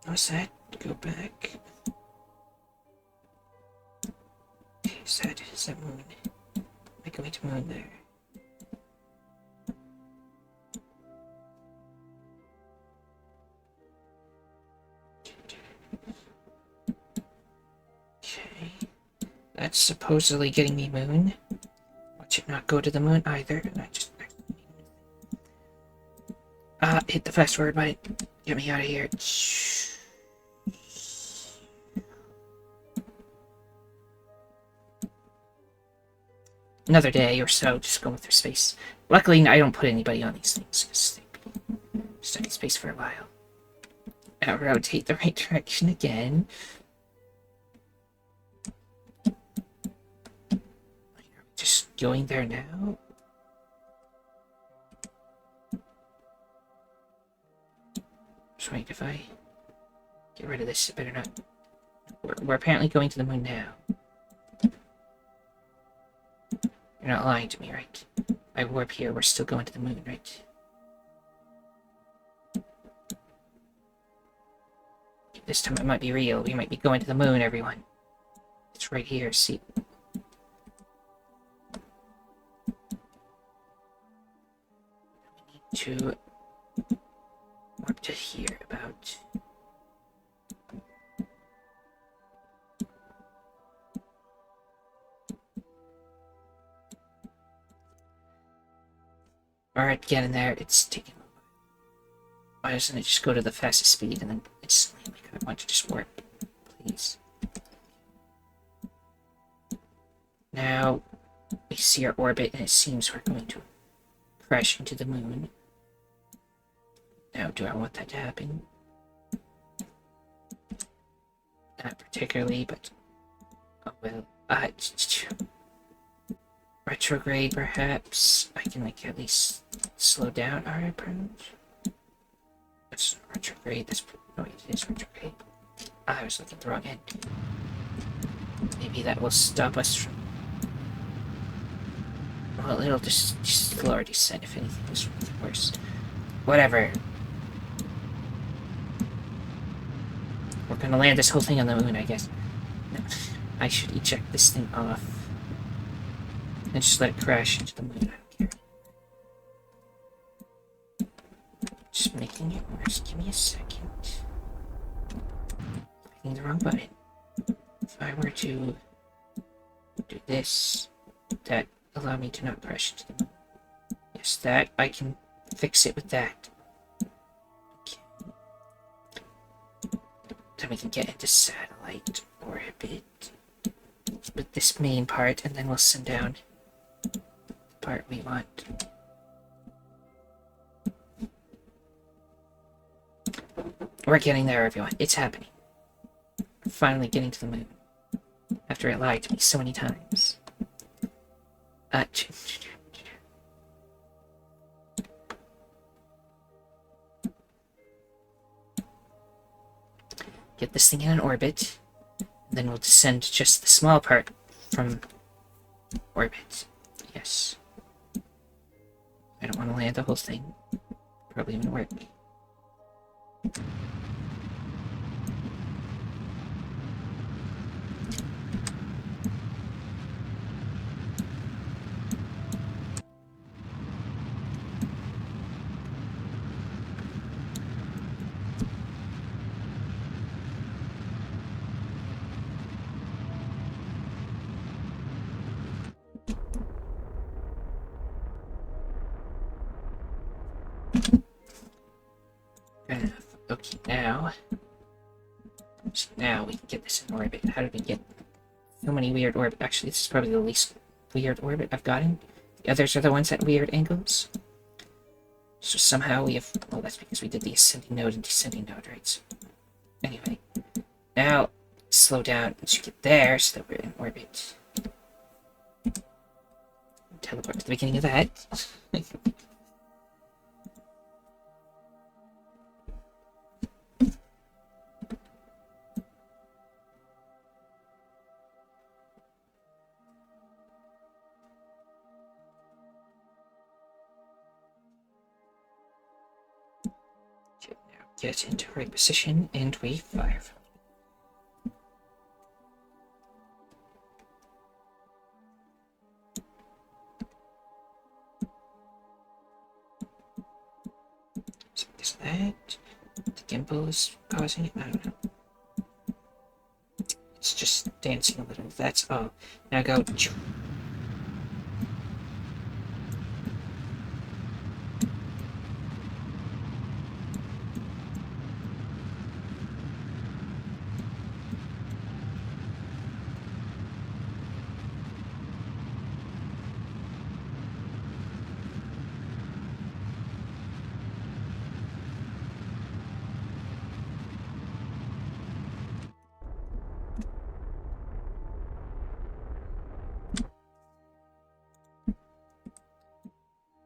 What's that? Go back. Is that moon? Am I going to moon there? Okay. That's supposedly getting me moon. Watch it not go to the moon either. And I just hit the fast forward button. Get me out of here. Another day or so just going through space. Luckily, I don't put anybody on these things because they'd be stuck in space for a while. Now rotate the right direction again. Just going there now. Just wait, if I get rid of this, it better not. We're apparently going to the moon now. You're not lying to me, right? I warp here, we're still going to the moon, right? This time it might be real. We might be going to the moon, everyone. It's right here, see? We need to warp to here, about. Alright, get in there. It's taking. Why doesn't it just go to the fastest speed and then it's like, I want to just warp, please. Now we see our orbit and it seems we're going to crash into the moon. Now, do I want that to happen? Not particularly, but... Oh, well, retrograde, perhaps? I can, like, at least slow down our approach? That's not retrograde, that's... No, it is retrograde. I was looking at the wrong end. Maybe that will stop us from... Well, it'll just slow our descent if anything was worse. Whatever. We're gonna land this whole thing on the moon, I guess. No, I should eject this thing off. And just let it crash into the moon. I don't care. Just making it worse. Give me a second. Hitting the wrong button. If I were to do this, that allow me to not crash into the moon. Yes, that I can fix it with that. Okay. Then we can get into satellite orbit with this main part, and then we'll send down the part we want. We're getting there, everyone. It's happening. We're finally getting to the moon. After it lied to me so many times. Get this thing in an orbit, and then we'll descend just the small part from orbit. Yes. I don't want to land the whole thing. Probably won't work. Good enough. Okay, now we can get this in orbit. How did we get so many weird orbit? Actually, this is probably the least weird orbit I've gotten. The others are the ones at weird angles. So somehow we have... Well, that's because we did the ascending node and descending node, right? So, anyway. Now, slow down once you get there so that we're in orbit. Teleport to the beginning of that. Get into right position, and we fire. So is that the gimbal is causing it? I don't know. It's just dancing a little. That's all. Now go.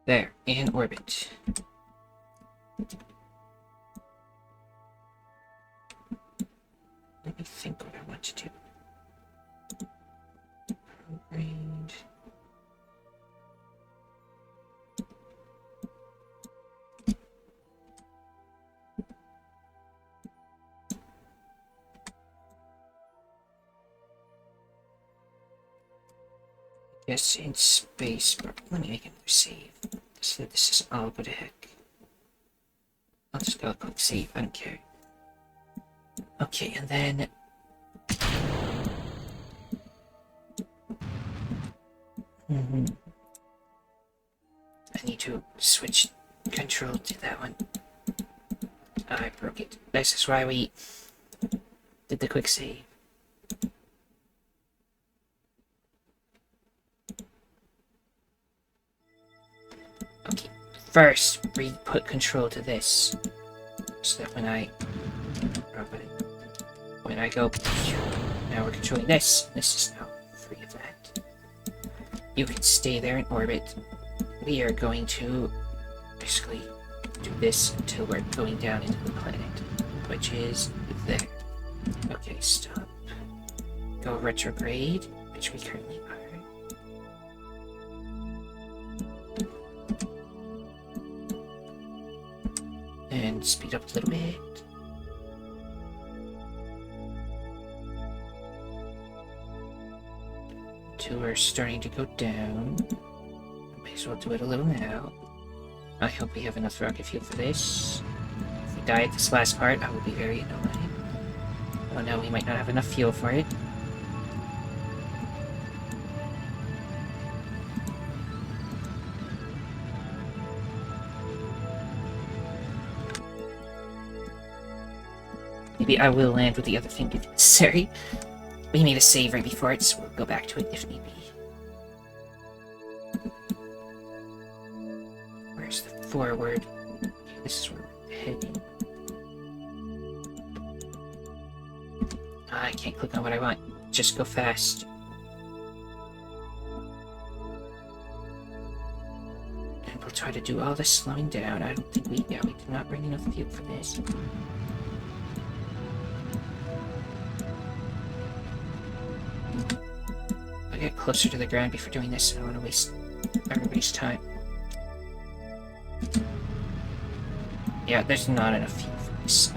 There, in orbit. Let me think what I want to do. Prograde. Yes, in space, but let me make another save. So this is all go to heck. I'll just go click save, I don't care. Okay, and then I need to switch control to that one. I broke it. This is why we did the quick save. Okay, first we put control to this. So that when I go, now we're controlling this. This is now free of that. You can stay there in orbit. We are going to basically do this until we're going down into the planet, which is there. Okay, stop. Go retrograde, which we currently are. And speed up a little bit. Until we're starting to go down. May as well do it a little now. I hope we have enough rocket fuel for this. If we die at this last part, I will be very annoyed. Oh no, we might not have enough fuel for it. Maybe I will land with the other thing if necessary. We made a save right before it, so we'll go back to it if need be. Where's the forward? Okay, this is where we're heading. I can't click on what I want. Just go fast. And we'll try to do all this slowing down. I don't think we do not bring enough fuel for this. I'll get closer to the ground before doing this. I don't want to waste everybody's time. Yeah, there's not enough fuel for this.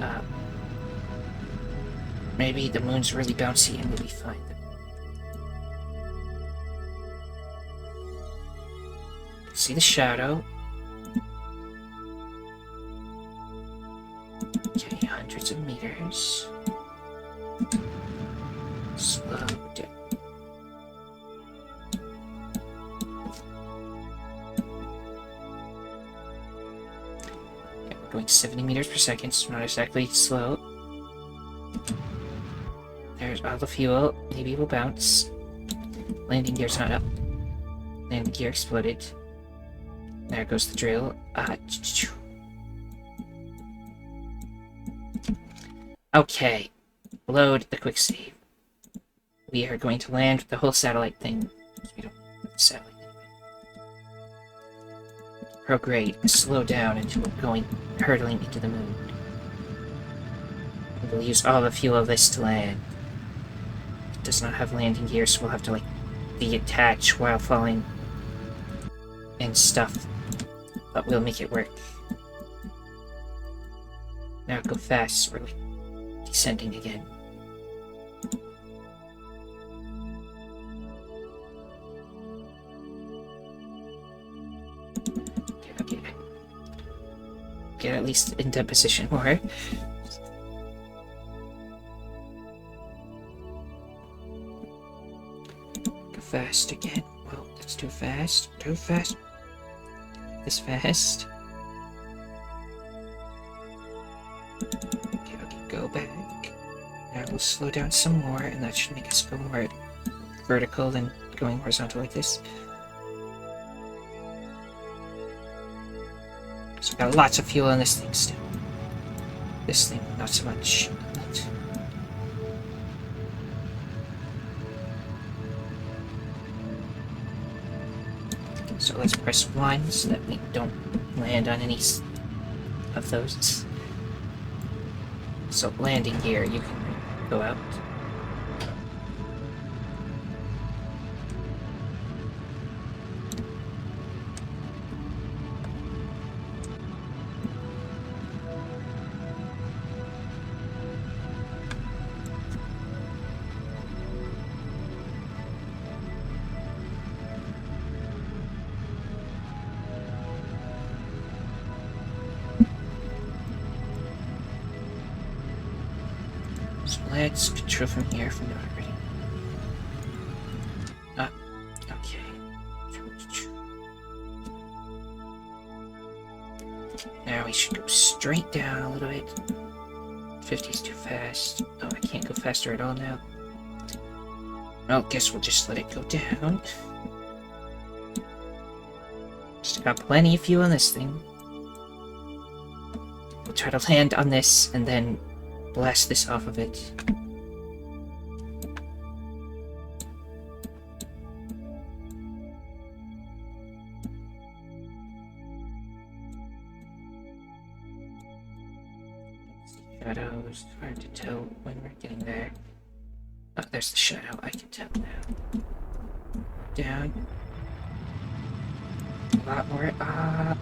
Maybe the moon's really bouncy and we'll be fine. See the shadow? Okay, hundreds of meters. Slow down. Okay, we're going 70 meters per second, so not exactly slow. There's all the fuel. Maybe we'll bounce. Landing gear's not up. Landing gear exploded. There goes the drill. Okay. Load the quick save. We are going to land with the whole satellite thing. We don't have the satellite anyway. Prograde. Slow down until we're hurtling into the moon. We'll use all the fuel of this to land. It does not have landing gear, so we'll have to detach while falling and stuff. But we'll make it work. Now go fast, we're descending again. Okay. Get at least into position more. Go fast again. Well, that's too fast. Too fast. This fast. Okay, go back. Now we'll slow down some more, and that should make us go more vertical than going horizontal like this. So we've got lots of fuel in this thing still. This thing, not so much. So let's press 1 so that we don't land on any of those. So landing gear, you can go out. Let's control from here if we're not already. Okay. Now we should go straight down a little bit. 50 is too fast. Oh, I can't go faster at all now. Well, guess we'll just let it go down. Just got plenty of fuel in this thing. We'll try to land on this and then blast this off of it. Shadows, hard to tell when we're getting there. Oh, there's the shadow, I can tell now. Down. A lot more up.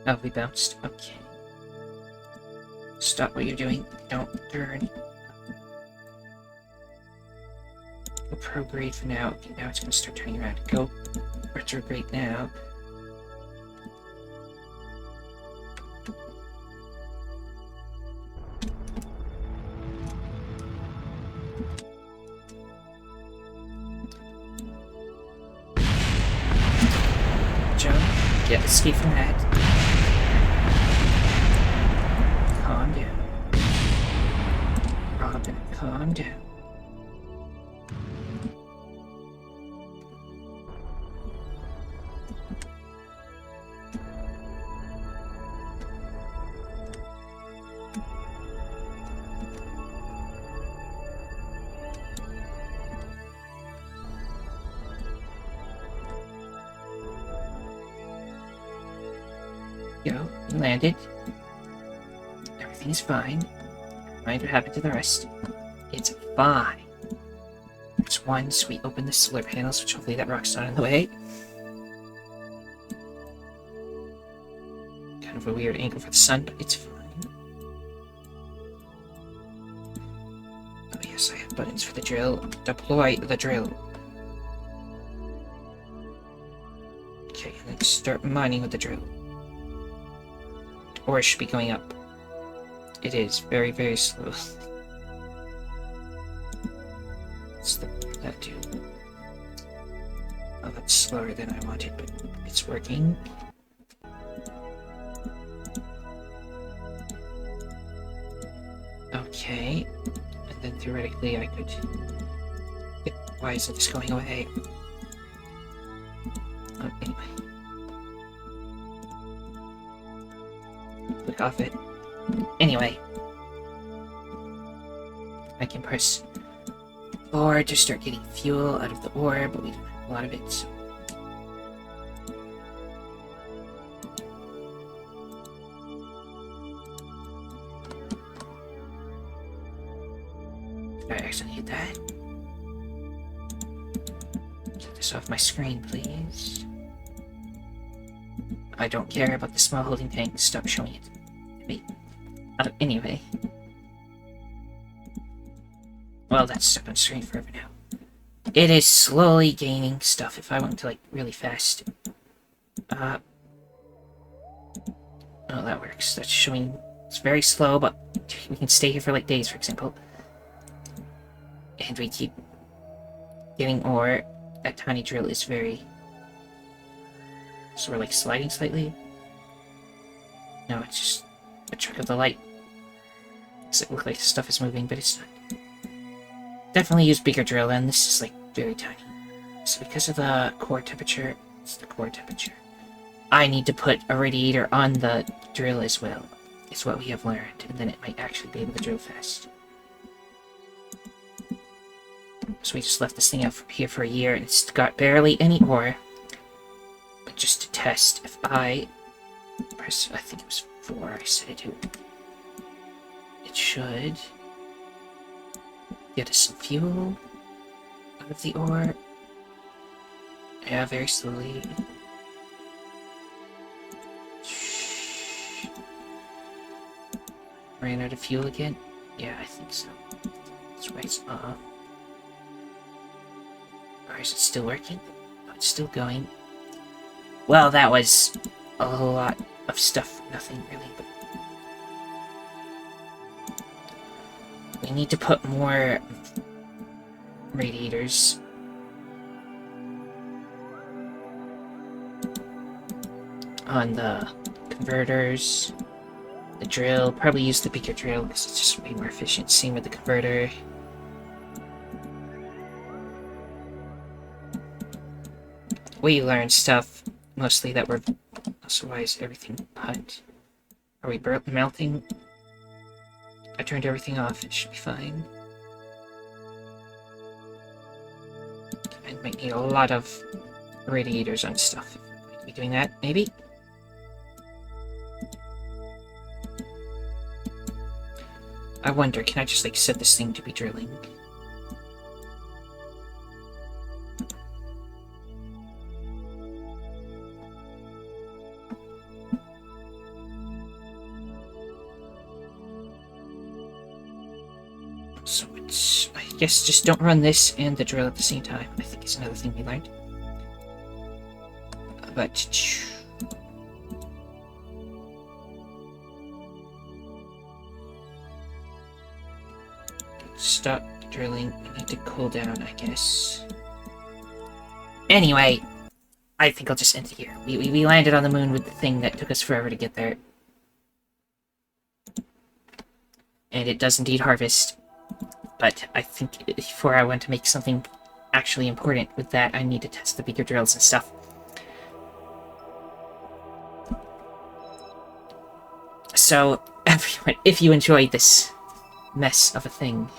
Oh, we bounced. Okay. Stop what you're doing. Don't turn. Go prograde for now. Okay, now it's gonna start turning around. Go retrograde now. Yeah, escape from that. Calm down. Robin, calm down. Go, you landed. Everything's fine. Mind what happened to the rest. It's fine. It's once we open the solar panels, which hopefully that rock's not in the way. Kind of a weird angle for the sun, but it's fine. Oh yes, I have buttons for the drill. Deploy the drill. Okay, and then start mining with the drill. Or it should be going up. It is very, very slow. What's that do? Oh, that's slower than I wanted, but it's working. Okay. And then theoretically I could... Why is it just going away? Oh, anyway. Click off it. Anyway. I can press forward to start getting fuel out of the ore, but we don't have a lot of it, so... Did I actually hit that? Get this off my screen, please. I don't care about the small holding tank. Stop showing it to me. Anyway. Well, that's stuck on screen forever now. It is slowly gaining stuff if I went to, like, really fast. Oh, that works. That's showing... It's very slow, but we can stay here for, like, days, for example. And we keep getting ore. That tiny drill is very... So we're, like, sliding slightly? No, it's just a trick of the light. Makes it look like stuff is moving, but it's not. Definitely use bigger drill, and this is, like, very tiny. So because of the core temperature, it's the core temperature. I need to put a radiator on the drill as well. It's what we have learned, and then it might actually be able to drill fast. So we just left this thing out here for a year, and it's got barely any ore. But just to test, if I press, I think it was 4 I set it to, it should get us some fuel out of the ore. Yeah, very slowly. Ran out of fuel again? Yeah, I think so. That's why it's off. Or is it still working? Oh, it's still going. Well, that was a lot of stuff. Nothing really, but... We need to put more radiators. On the converters. The drill. Probably use the bigger drill because it's just way more efficient. Same with the converter. We learned stuff, mostly that were... So why is everything HUD? Are we melting? I turned everything off. It should be fine. I might need a lot of radiators and stuff. Might be doing that, maybe? I wonder, can I just, like, set this thing to be drilling? So it's... I guess just don't run this and the drill at the same time. I think is another thing we learned. But... stop drilling. I need to cool down, I guess. Anyway, I think I'll just end it here. We landed on the moon with the thing that took us forever to get there. And it does indeed harvest. But I think before I want to make something actually important with that, I need to test the bigger drills and stuff. So, everyone, if you enjoyed this mess of a thing,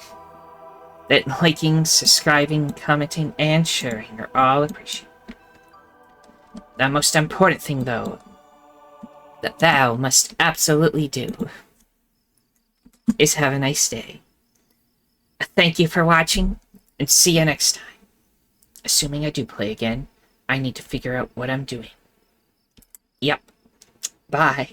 that liking, subscribing, commenting, and sharing are all appreciated. The most important thing, though, that thou must absolutely do, is have a nice day. Thank you for watching, and see you next time. Assuming I do play again, I need to figure out what I'm doing. Yep. Bye.